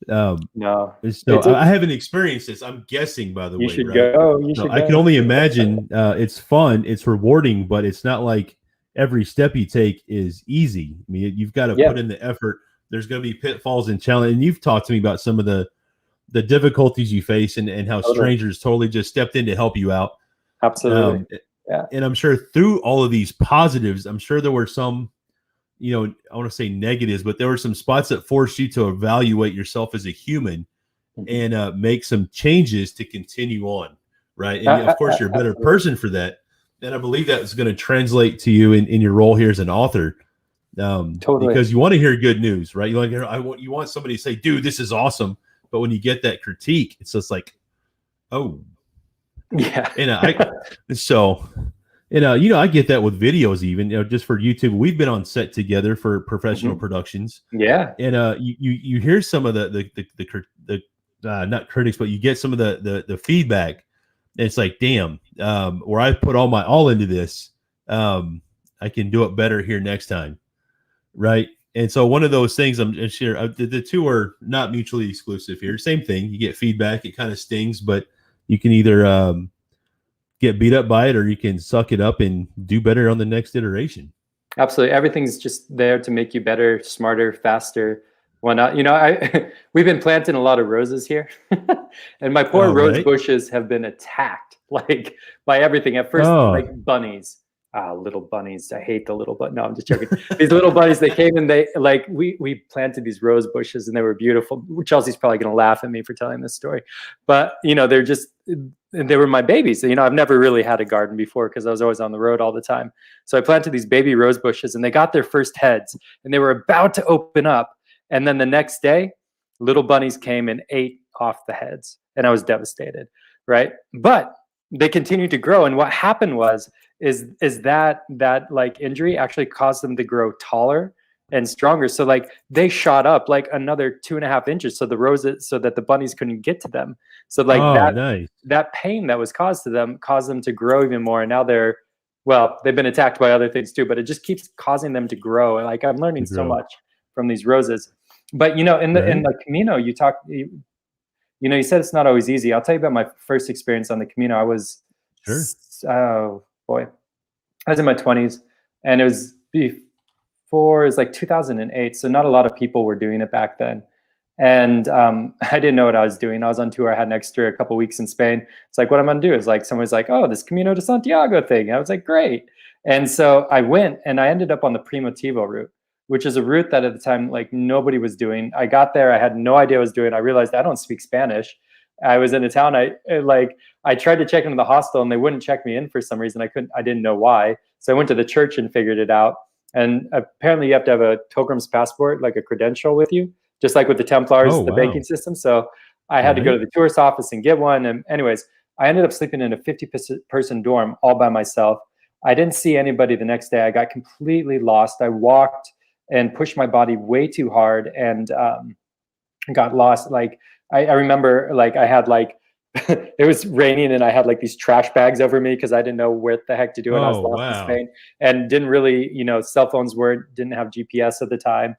No, So I haven't experienced this. I'm guessing, by the you way, should right? go. You So should I can go. only imagine it's fun, it's rewarding, but it's not like every step you take is easy. I mean, you've got to Yeah, put in the effort. There's going to be pitfalls and challenges. And you've talked to me about some of the difficulties you face and how totally. strangers totally just stepped in to help you out. Absolutely. Um, Yeah. and I'm sure through all of these positives, I'm sure there were some, I want to say negatives, but there were some spots that forced you to evaluate yourself as a human Mhm. and make some changes to continue on, right? And of course, you're a better Absolutely. person for that. And I believe that's going to translate to you in your role here as an author, Totally. because you want to hear good news, right? You want somebody to say, "Dude, this is awesome," but when you get that critique, it's just like, "Oh," Yeah. and so. And I get that with videos, even just for YouTube. We've been on set together for professional Mhm. productions, Yeah. and you hear some of the not critics, but you get some of the feedback. And it's like, damn, where I put all into this, I can do it better here next time, right? And so one of those things, I'm sure the two are not mutually exclusive here. Same thing, you get feedback, it kind of stings, but you can either get beat up by it or you can suck it up and do better on the next iteration. Absolutely. Everything's just there to make you better, smarter, faster. Why not? I we've been planting a lot of roses here, and my poor All rose right. bushes have been attacked like by everything. At first, Oh, like bunnies, little bunnies. I hate the little but. No, I'm just joking. These little bunnies, they came and they like we planted these rose bushes and they were beautiful. Chelsea's probably gonna laugh at me for telling this story, but they're just they were my babies. I've never really had a garden before because I was always on the road all the time. So I planted these baby rose bushes and they got their first heads and they were about to open up. And then the next day, little bunnies came and ate off the heads. And I was devastated, right? But they continued to grow. And what happened is that like injury actually caused them to grow taller and stronger. So like they shot up like another 2.5 inches. So the roses, so that the bunnies couldn't get to them. So like oh, nice. that pain that was caused to them caused them to grow even more. And now they've been attacked by other things too, but it just keeps causing them to grow. Like I'm learning To so grow, much from these roses. But in right? the Camino, you said it's not always easy. I'll tell you about my first experience on the Camino. I was, Sure. oh boy, I was in my 20s, and it was before, it was like 2008. So not a lot of people were doing it back then. And I didn't know what I was doing. I was on tour. I had an extra couple weeks in Spain. It's like, what I'm going to do is like, someone's like, oh, this Camino de Santiago thing. And I was like, great. And so I went and I ended up on the Primitivo route, which is a route that at the time, like nobody was doing. I got there. I had no idea what I was doing. I realized I don't speak Spanish. I was in a town. I tried to check into the hostel and they wouldn't check me in for some reason. I didn't know why. So I went to the church and figured it out. And apparently you have to have a pilgrim's passport, like a credential with you, just like with the Templars, the banking system. So I had to go to the tourist office and get one. And anyways, I ended up sleeping in a 50-person dorm all by myself. I didn't see anybody the next day. I got completely lost. I walked and pushed my body way too hard and got lost. Like I remember like I had like, it was raining and I had like these trash bags over me because I didn't know what the heck to do. And I was lost in Spain and didn't really, cell phones didn't have GPS at the time.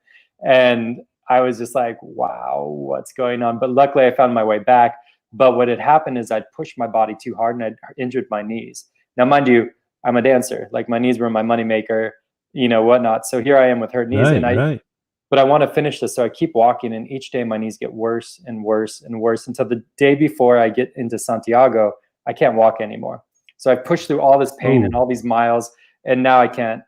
And I was just like, wow, what's going on? But luckily I found my way back. But what had happened is I'd pushed my body too hard and I'd injured my knees. Now, mind you, I'm a dancer. Like my knees were my moneymaker, whatnot. So here I am with hurt knees. But I want to finish this. So I keep walking and each day my knees get worse and worse and worse until the day before I get into Santiago, I can't walk anymore. So I've pushed through all this pain and all these miles and now I can't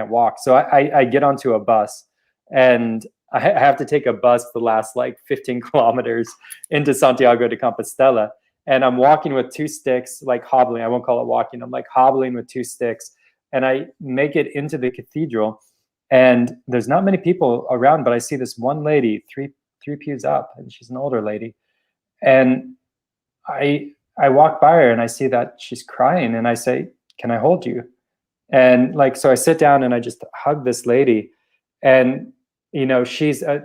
walk. So I get onto a bus and I have to take a bus the last like 15 kilometers into Santiago de Compostela. And I'm walking with 2 sticks, like hobbling. I won't call it walking. I'm like hobbling with 2 sticks. And I make it into the cathedral. And there's not many people around, but I see this one lady, three pews up, and she's an older lady. And I walk by her and I see that she's crying. And I say, can I hold you? And like, so I sit down and I just hug this lady. And she's sorry.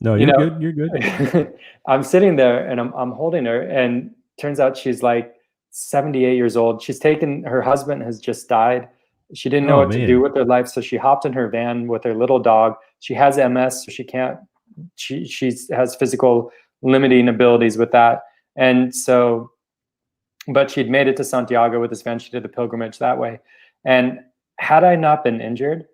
No, you're good. You're good. I'm sitting there and I'm holding her, and turns out she's like 78 years old. Her husband has just died. She didn't know what to do with her life, so she hopped in her van with her little dog. She has MS, so she can't. She has physical limiting abilities with that, and so, but she'd made it to Santiago with this van. She did the pilgrimage that way, and had I not been injured,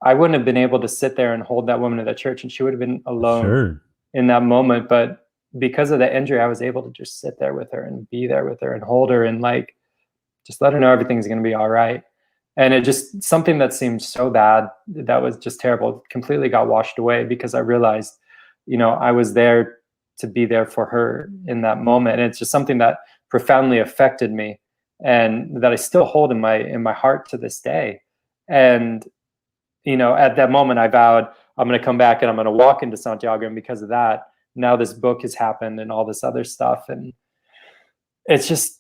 I wouldn't have been able to sit there and hold that woman at the church, and she would have been alone in that moment. But because of the injury, I was able to just sit there with her and be there with her and hold her and like, just let her know everything's going to be all right. And it just, something that seemed so bad, that was just terrible, completely got washed away because I realized, I was there to be there for her in that moment. And it's just something that profoundly affected me and that I still hold in my heart to this day. And, at that moment I vowed I'm going to come back and I'm going to walk into Santiago. And because of that, now this book has happened and all this other stuff. And it's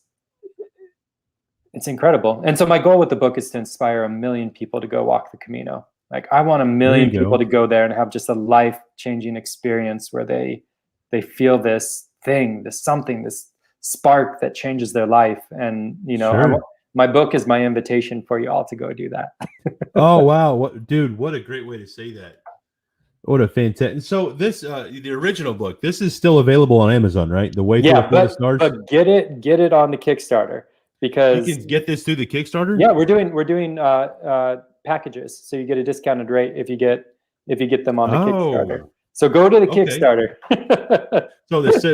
incredible. And so my goal with the book is to inspire 1 million people to go walk the Camino. Like I want 1 million people to go there and have just a life-changing experience where they feel this thing, this something, this spark that changes their life. And, my book is my invitation for you all to go do that. Oh, wow. Dude, what a great way to say that. What a fantastic. So this, the original book, this is still available on Amazon, right? The Way to the Stars. But get it on the Kickstarter, because you can get this through the Kickstarter. Yeah, we're doing packages, so you get a discounted rate if you get them on the Kickstarter. So go to the Kickstarter.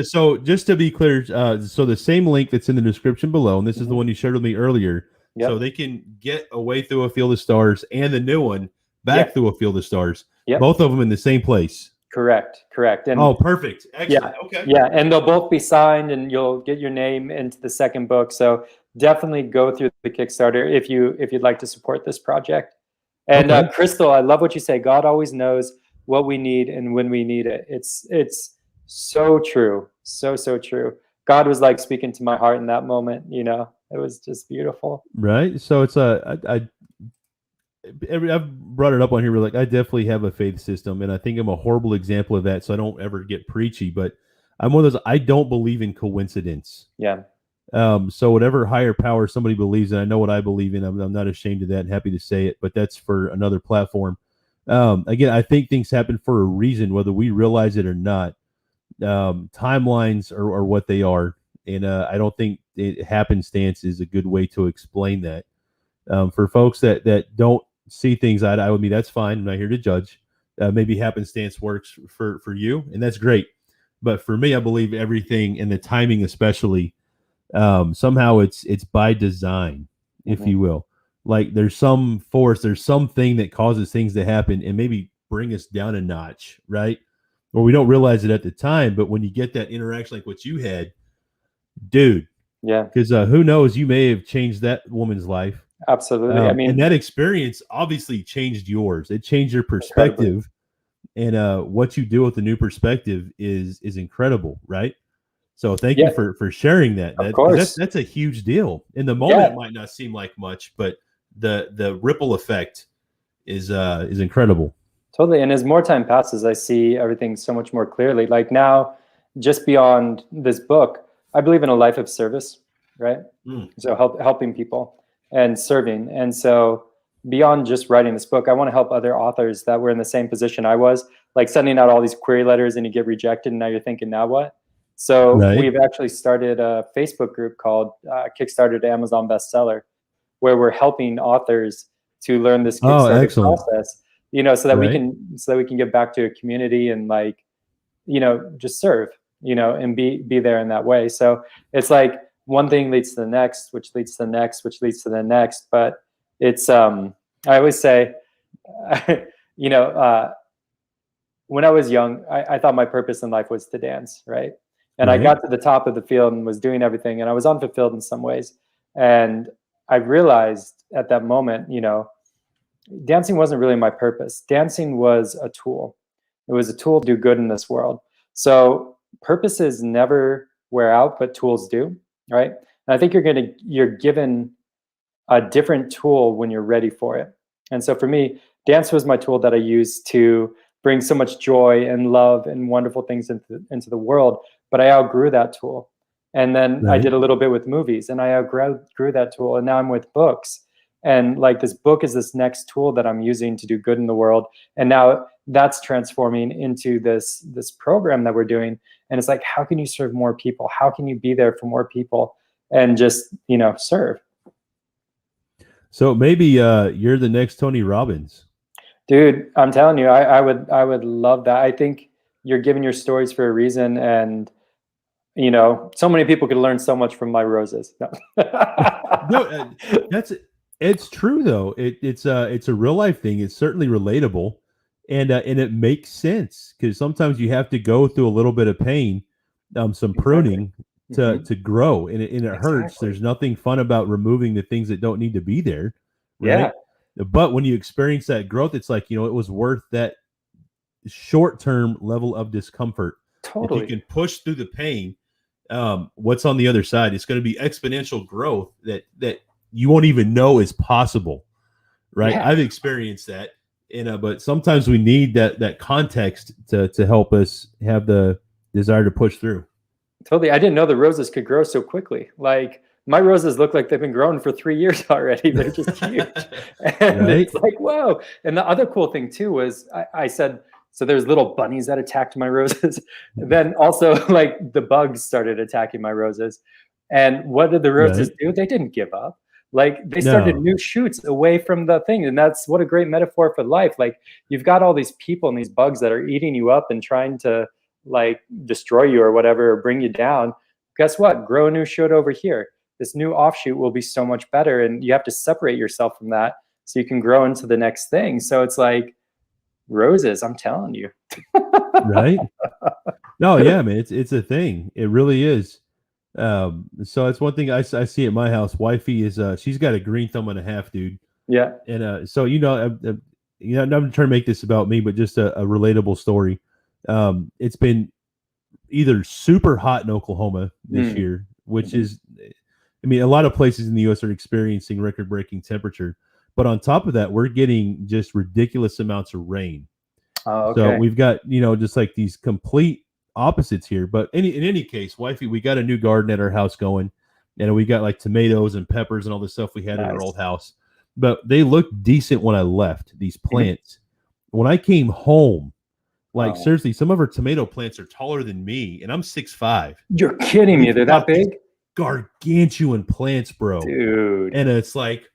So just to be clear, so the same link that's in the description below, and this is the one you shared with me earlier. Yep. So they can get A Way Through a Field of Stars and the new one, Back Through a Field of Stars. Yep. Both of them in the same place. Correct. And perfect. Excellent. Yeah. Okay. Yeah, and they'll both be signed, and you'll get your name into the second book. So definitely go through the Kickstarter if you'd like to support this project. And Crystal, I love what you say. God always knows what we need and when we need it. It's so true. So true. God was like speaking to my heart in that moment. It was just beautiful. Right. So it's I've brought it up on here. Like, I definitely have a faith system, and I think I'm a horrible example of that. So I don't ever get preachy, but I'm one of those. I don't believe in coincidence. Yeah. So whatever higher power somebody believes in, I know what I believe in. I'm not ashamed of that and happy to say it, but that's for another platform. Again, I think things happen for a reason, whether we realize it or not. Timelines are what they are. And I don't think happenstance is a good way to explain that. For folks that don't see things eye to eye with me, that's fine. I'm not here to judge. maybe happenstance works for you, and that's great. But for me, I believe everything, and the timing especially, somehow it's by design, if you will. Like there's some force, there's something that causes things to happen and maybe bring us down a notch, right? Or we don't realize it at the time, but when you get that interaction like what you had, dude, Yeah, because who knows, you may have changed that woman's life. absolutely. I mean, and that experience obviously changed yours. It changed your perspective, and what you do with the new perspective is incredible, right? So thank you for sharing that. Of course. That's a huge deal. In the moment, it might not seem like much, but the ripple effect is incredible. Totally. And as more time passes, I see everything so much more clearly. Like now, just beyond this book, I believe in a life of service, right? So helping people and serving. And so beyond just writing this book, I want to help other authors that were in the same position I was, like sending out all these query letters and you get rejected and now you're thinking, now what? So we've actually started a Facebook group called Kickstarter to Amazon Bestseller, where we're helping authors to learn this Kickstarter process, you know, so that we can get back to a community and, like, you know, just serve, you know, and be there in that way. So it's like one thing leads to the next, which leads to the next, which leads to the next. But it's I always say, you know, when I was young, I thought my purpose in life was to dance, right? And I got to the top of the field and was doing everything, and I was unfulfilled in some ways. And I realized at that moment, you know, dancing wasn't really my purpose. Dancing was a tool. It was a tool to do good in this world. So purposes never wear out, but tools do, right? And I think you're given a different tool when you're ready for it. And so for me, dance was my tool that I used to bring so much joy and love and wonderful things into the world. But I outgrew that tool. And then I did a little bit with movies, and I outgrew that tool. And now I'm with books. And like this book is this next tool that I'm using to do good in the world. And now that's transforming into this program that we're doing. And it's like, how can you serve more people? How can you be there for more people and just, you know, serve? So maybe you're the next Tony Robbins. Dude, I'm telling you, I would love that. I think you're giving your stories for a reason, and you know, so many people could learn so much from my roses. No. No, it's true though. It's a real life thing. It's certainly relatable, and it makes sense because sometimes you have to go through a little bit of pain, some pruning to grow, and it hurts. There's nothing fun about removing the things that don't need to be there, right? Yeah. But when you experience that growth, it's like, you know, it was worth that short-term level of discomfort. Totally. If you can push through the pain, what's on the other side? It's going to be exponential growth that you won't even know is possible, right? Yeah. I've experienced that, but sometimes we need that context to help us have the desire to push through. Totally. I didn't know the roses could grow so quickly. Like, my roses look like they've been growing for 3 years already. They're just huge. And it's like, whoa. And the other cool thing too was I said, so there's little bunnies that attacked my roses. Then also, like, the bugs started attacking my roses. And what did the roses do? They didn't give up. Like, they started new shoots away from the thing. And that's what a great metaphor for life. Like, you've got all these people and these bugs that are eating you up and trying to, like, destroy you or whatever, or bring you down. Guess what? Grow a new shoot over here. This new offshoot will be so much better. And you have to separate yourself from that so you can grow into the next thing. So it's like roses, I'm telling you. Right? No, yeah, man, it's a thing. It really is. So it's one thing I see at my house. Wifey is she's got a green thumb and a half, dude. Yeah. And so you know, I'm trying to make this about me, but just a relatable story. It's been either super hot in Oklahoma this year, which is, I mean, a lot of places in the U.S. are experiencing record-breaking temperature, but on top of that, we're getting just ridiculous amounts of rain. Oh, okay. So we've got, you know, just like these complete opposites here. But in any case, wifey, we got a new garden at our house going, and we got like tomatoes and peppers and all the stuff we had in our old house. But they looked decent when I left, these plants. When I came home, like, seriously, some of her tomato plants are taller than me, and I'm 6'5". You're kidding me. They're that big? Gargantuan plants, bro. Dude. And it's like,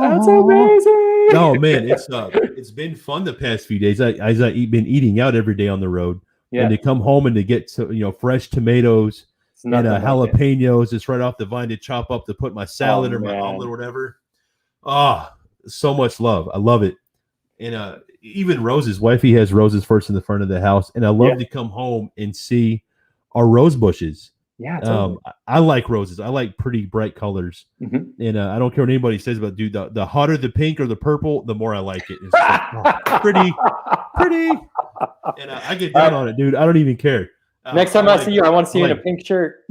That's amazing. Oh man, it's been fun the past few days. I've been eating out every day on the road, and to come home and to get fresh tomatoes and jalapenos just right off the vine to chop up to put my salad or my omelet or whatever. So much love. I love it. And even roses. Wifey has roses first in the front of the house, and I love to come home and see our rose bushes. Yeah, totally. I like roses. I like pretty bright colors, and I don't care what anybody says about dude. The hotter the pink or the purple, the more I like it. It's like, pretty, and I get down on it, dude. I don't even care. Next time I see you, I want to see you in a pink shirt.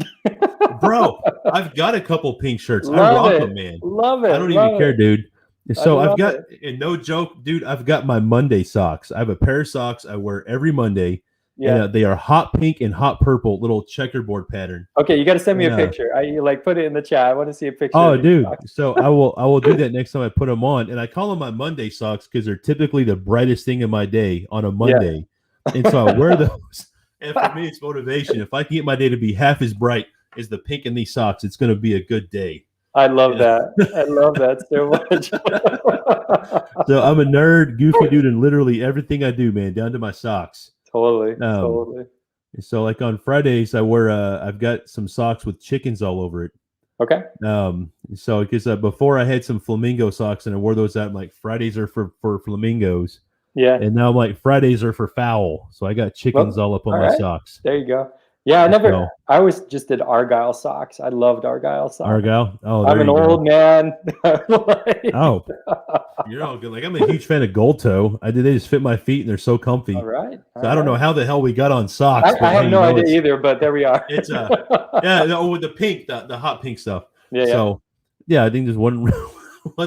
Bro, I've got a couple pink shirts. I rock them, man. Love it. I don't even care, dude. So I've got, and no joke, dude, I've got my Monday socks. I have a pair of socks I wear every Monday. Yeah, and, they are hot pink and hot purple, little checkerboard pattern. Okay, you got to send me a picture. Put it in the chat. I want to see a picture. Oh, dude. So I will do that next time I put them on, and I call them my Monday socks because they're typically the brightest thing in my day on a Monday, and so I wear those. And for me, it's motivation. If I can get my day to be half as bright as the pink in these socks, it's going to be a good day. I love that. I love that so much. So I'm a nerd, goofy dude, and literally everything I do, man, down to my socks. Totally. Totally. So like on Fridays, I wear I've got some socks with chickens all over it. Okay. So because before I had some flamingo socks and I wore those out, I'm like Fridays are for flamingos. Yeah. And now I'm like Fridays are for fowl. So I got chickens all up on my socks. There you go. Yeah, I always just did Argyle socks. I loved Argyle socks. Argyle? Oh, I'm an old man. Oh, you're all good. Like, I'm a huge fan of Gold Toe. They just fit my feet and they're so comfy. All right. So I don't know how the hell we got on socks. I have no idea either, but there we are. It's with the pink, the hot pink stuff. Yeah. So I think just one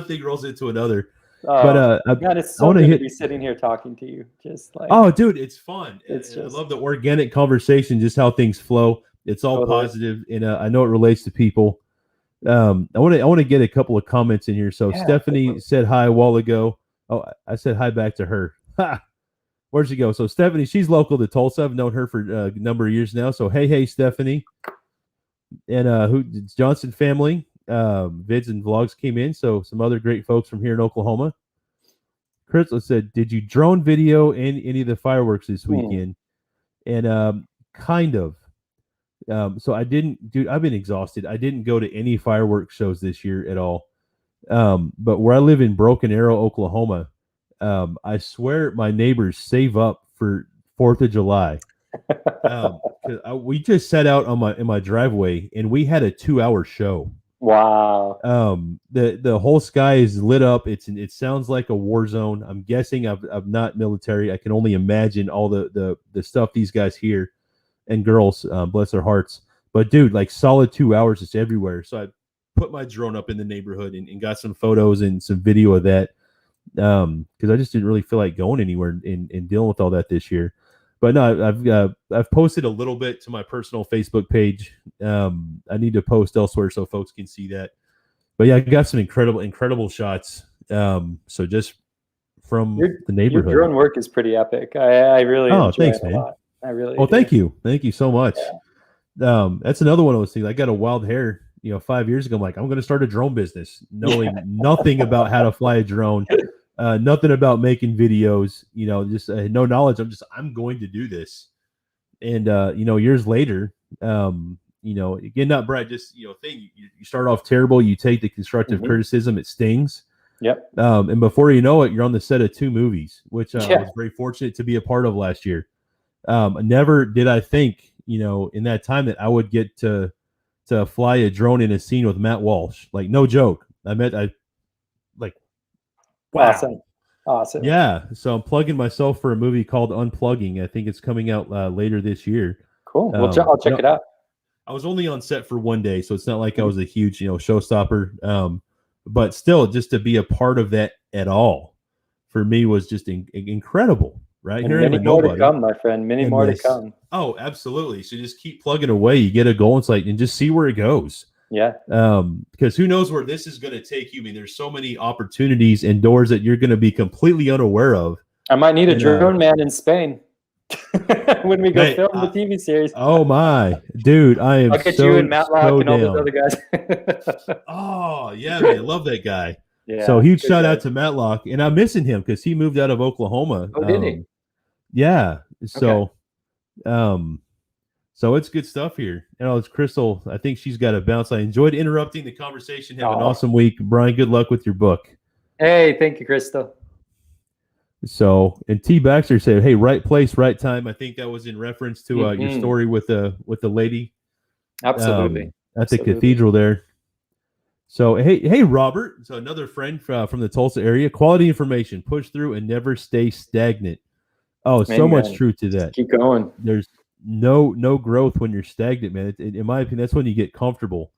thing rolls into another. But God, it's so good to be sitting here talking to you. Just like, oh, dude, it's fun. I love the organic conversation, just how things flow. It's all positive, and I know it relates to people. I want to get a couple of comments in here. So Stephanie said hi a while ago. Oh, I said hi back to her. Where'd she go? So Stephanie, she's local to Tulsa. I've known her for a number of years now. So hey, Stephanie, and Johnson family. Vids and vlogs came in, so some other great folks from here in Oklahoma. Crystal said, did you drone video in any of the fireworks this weekend? And kind of. So I didn't, dude, I've been exhausted. I didn't go to any fireworks shows this year at all. But where I live in Broken Arrow, Oklahoma, I swear my neighbors save up for 4th of July. We just set out in my driveway and we had a 2-hour show. Wow. The whole sky is lit up. It sounds like a war zone. I'm guessing I'm not military. I can only imagine all the stuff these guys hear and girls, bless their hearts. But dude, like solid 2 hours, it's everywhere. So I put my drone up in the neighborhood and got some photos and some video of that. Because I just didn't really feel like going anywhere and dealing with all that this year. But no, I've posted a little bit to my personal Facebook page. I need to post elsewhere so folks can see that. But yeah, I got some incredible shots. So just from the neighborhood. Your drone work is pretty epic. I really enjoy thanks, it a man. lot. I really. Oh, thank you so much. Yeah. That's another one of those things. I got a wild hair. 5 years ago, I'm like, I'm going to start a drone business, knowing nothing about how to fly a drone. Nothing about making videos, just no knowledge. I'm going to do this. And, years later, again, not Brad, just, you start off terrible. You take the constructive criticism. It stings. Yep. And before you know it, you're on the set of 2 movies, which I was very fortunate to be a part of last year. Never did I think, in that time that I would get to fly a drone in a scene with Matt Walsh. Like, no joke. Wow. Awesome. Yeah. So I'm plugging myself for a movie called Unplugging. I think it's coming out later this year. Cool. Well, I'll check it out. I was only on set for 1 day, so it's not like I was a huge, showstopper. But still, just to be a part of that at all for me was just incredible. Right? And many more to come, my friend. Many more to come. Oh, absolutely. So just keep plugging away. You get a goal, and just see where it goes. Yeah. Because who knows where this is going to take you? I mean, there's so many opportunities and doors that you're going to be completely unaware of. I might need a drone man in Spain when we go film the TV series. Oh my, dude, I am. I'll get you and Matlock and all those other guys. Oh yeah, man, I love that guy. Yeah. So huge Good shout guy. out to Matlock, and I'm missing him because he moved out of Oklahoma. Oh, did he? Yeah. Okay. So it's good stuff here. And it's Crystal. I think she's got a bounce. I enjoyed interrupting the conversation. Have an awesome week, Brian. Good luck with your book. Hey, thank you, Crystal. So, and T Baxter said, "Hey, right place, right time." I think that was in reference to your story with the lady, Absolutely, at the cathedral there. So, hey, Robert. So another friend from the Tulsa area. Quality information, push through, and never stay stagnant. Oh, so much truth to that. Just keep going. There's no growth when you're stagnant, man. In my opinion, that's when you get comfortable.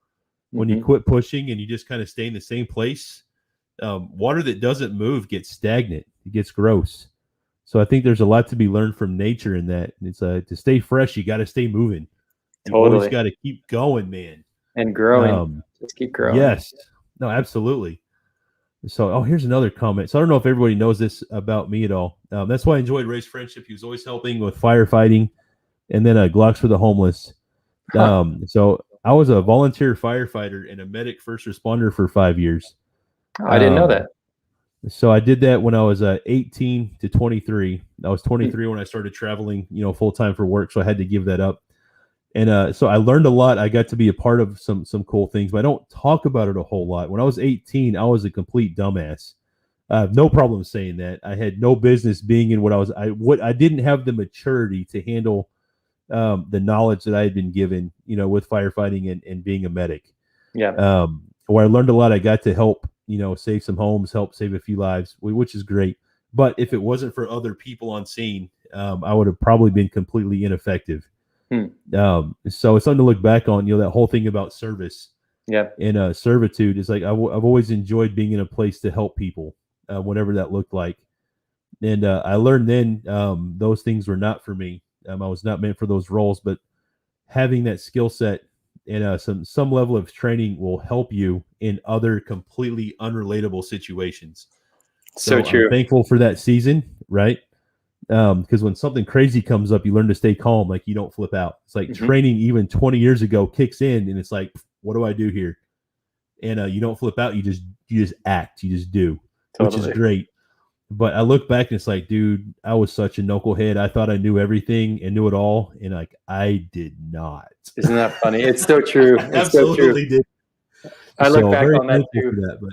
When you quit pushing and you just kind of stay in the same place. Water that doesn't move gets stagnant. It gets gross. So I think there's a lot to be learned from nature in that. It's to stay fresh, you got to stay moving. You always got to keep going, man. And growing. Just keep growing. Yes. No, absolutely. So, here's another comment. So I don't know if everybody knows this about me at all. That's why I enjoyed Ray's friendship. He was always helping with firefighting, and then Glocks for the homeless. So I was a volunteer firefighter and a medic first responder for 5 years. I didn't know that. So I did that when I was 18 to 23. I was 23 when I started traveling, full time for work. So I had to give that up. And so I learned a lot. I got to be a part of some cool things, but I don't talk about it a whole lot. When I was 18, I was a complete dumbass. I have no problem saying that. I had no business being in what I was. I didn't have the maturity to handle the knowledge that I had been given, with firefighting and being a medic. Yeah. Where I learned a lot. I got to help, save some homes, help save a few lives, which is great. But if it wasn't for other people on scene, I would have probably been completely ineffective. So it's something to look back on, that whole thing about service. Yeah. And servitude is like, I've always enjoyed being in a place to help people, whatever that looked like. And I learned then those things were not for me. I was not meant for those roles, but having that skill set and some level of training will help you in other completely unrelatable situations. So true. I'm thankful for that season, right? Because when something crazy comes up, you learn to stay calm. Like, you don't flip out. It's like training even 20 years ago kicks in, and it's like, what do I do here? And you don't flip out. You just act. You just do, which is great. But I look back and it's like, dude, I was such a knucklehead. I thought I knew everything and knew it all, and like, I did not. Isn't that funny? It's so true. It's Absolutely so true. did. I look back on that too.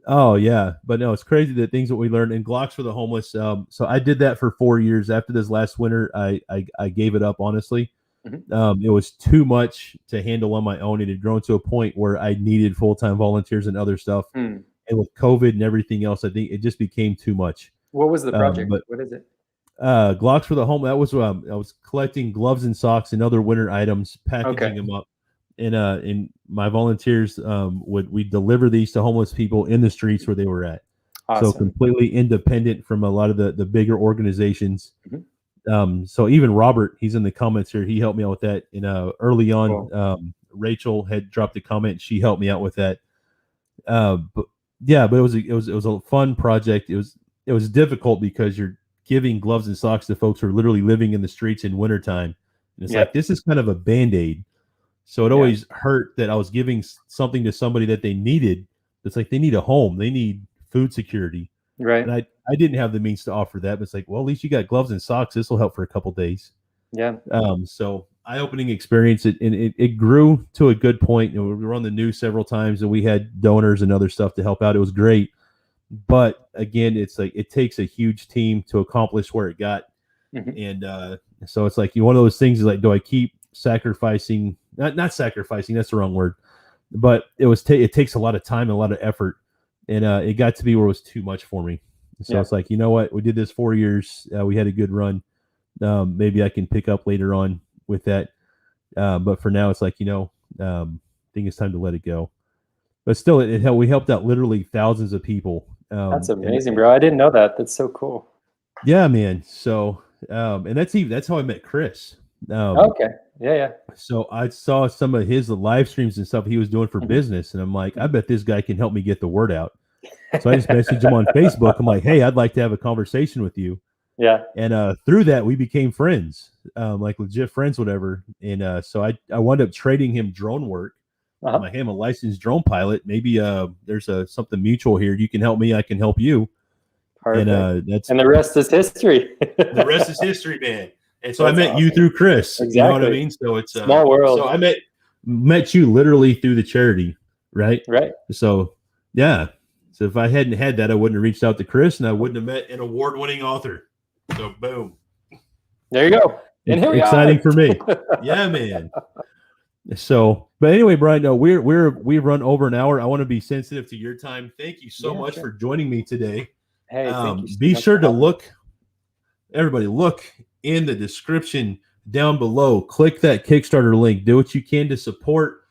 Oh yeah, but no, it's crazy the things that we learned in Glocks for the homeless. So I did that for 4 years. After this last winter, I gave it up, honestly. It was too much to handle on my own. It had grown to a point where I needed full-time volunteers and other stuff. And with COVID and everything else, I think it just became too much. What was the project? What is it? Glocks for the home. That was I was collecting gloves and socks and other winter items, packaging them up. And my volunteers we deliver these to homeless people in the streets where they were at. Awesome. So completely independent from a lot of the bigger organizations. So even Robert, he's in the comments here. He helped me out with that. Early on, cool. Rachel had dropped a comment. She helped me out with that. But it was a fun project. It was difficult because you're giving gloves and socks to folks who are literally living in the streets in wintertime. And it's like, this is kind of a Band-Aid. So it always hurt that I was giving something to somebody that they needed. It's like, they need a home. They need food security. Right. And I didn't have the means to offer that, but it's like, well, at least you got gloves and socks. This will help for a couple days. Yeah. So eye-opening experience. It grew to a good point. We were on the news several times, and we had donors and other stuff to help out. It was great. But again, it's like, it takes a huge team to accomplish where it got. And so it's like, one of those things is like, do I keep sacrificing? Not sacrificing, that's the wrong word. But it takes a lot of time and a lot of effort. And it got to be where it was too much for me. So it's like, you know what? We did this 4 years. We had a good run. Maybe I can pick up later on with that. But for now, it's like, I think it's time to let it go. But still, we helped out literally thousands of people. That's amazing, bro. I didn't know that. That's so cool. Yeah, man. So, and that's how I met Chris. Okay. Yeah. So I saw some of his live streams and stuff he was doing for business, and I'm like, I bet this guy can help me get the word out. So I just messaged him on Facebook. I'm like, hey, I'd like to have a conversation with you. Yeah. And through that, we became friends, like legit friends, whatever. And so I wound up trading him drone work I'm like, hey, I'm a licensed drone pilot. Maybe there's something mutual here. You can help me. I can help you. Perfect. And the rest is history. The rest is history, man. And so I met you through Chris. Exactly. You know what I mean? So it's small world. So I met you literally through the charity, right? Right. So yeah. So if I hadn't had that, I wouldn't have reached out to Chris, and I wouldn't have met an award-winning author. So boom. There you go. And here we exciting are. For me. Yeah, man. So, but anyway, Brian, no, we've run over an hour. I want to be sensitive to your time. Thank you so much for joining me today. Hey, thank you so be much sure to everybody look in the description down below. Click that Kickstarter link. Do what you can to support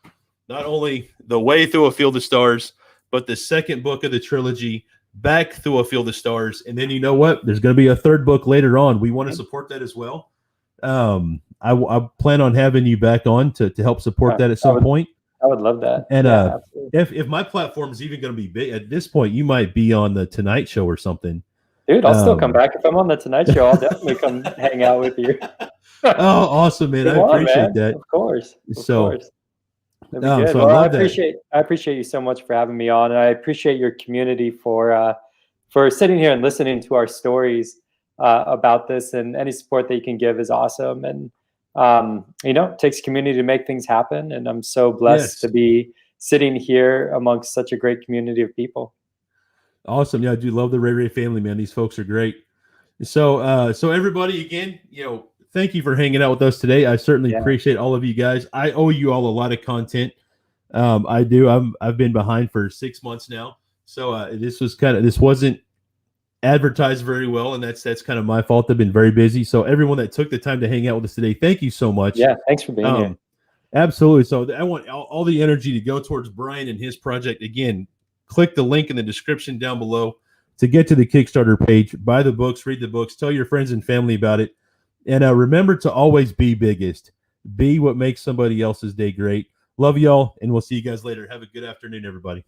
not only The Way Through a Field of Stars, but the second book of the trilogy, Back Through a Field of Stars. And then you know what? There's going to be a third book later on. We want to support that as well. I plan on having you back on to help support that at some point. I would love that. And if my platform is even going to be big at this point, you might be on the Tonight Show or something. Dude, I'll still come back. If I'm on the Tonight Show, I'll definitely come hang out with you. Oh, awesome, man. I appreciate that. Of course. No, good. Well, I appreciate you so much for having me on, and I appreciate your community for sitting here and listening to our stories about this, and any support that you can give is awesome. And it takes community to make things happen, and I'm so blessed to be sitting here amongst such a great community of people. Awesome. Yeah, I do love the Ray family, man. These folks are great. So everybody, again, thank you for hanging out with us today. I certainly appreciate all of you guys. I owe you all a lot of content. I do. I've been behind for 6 months now. So this wasn't advertised very well, and that's kind of my fault. I've been very busy. So everyone that took the time to hang out with us today, thank you so much. Yeah, thanks for being here. Absolutely. So I want all the energy to go towards Brian and his project. Again, click the link in the description down below to get to the Kickstarter page. Buy the books, read the books, tell your friends and family about it. And remember to always be biggest. Be what makes somebody else's day great. Love y'all, and we'll see you guys later. Have a good afternoon, everybody.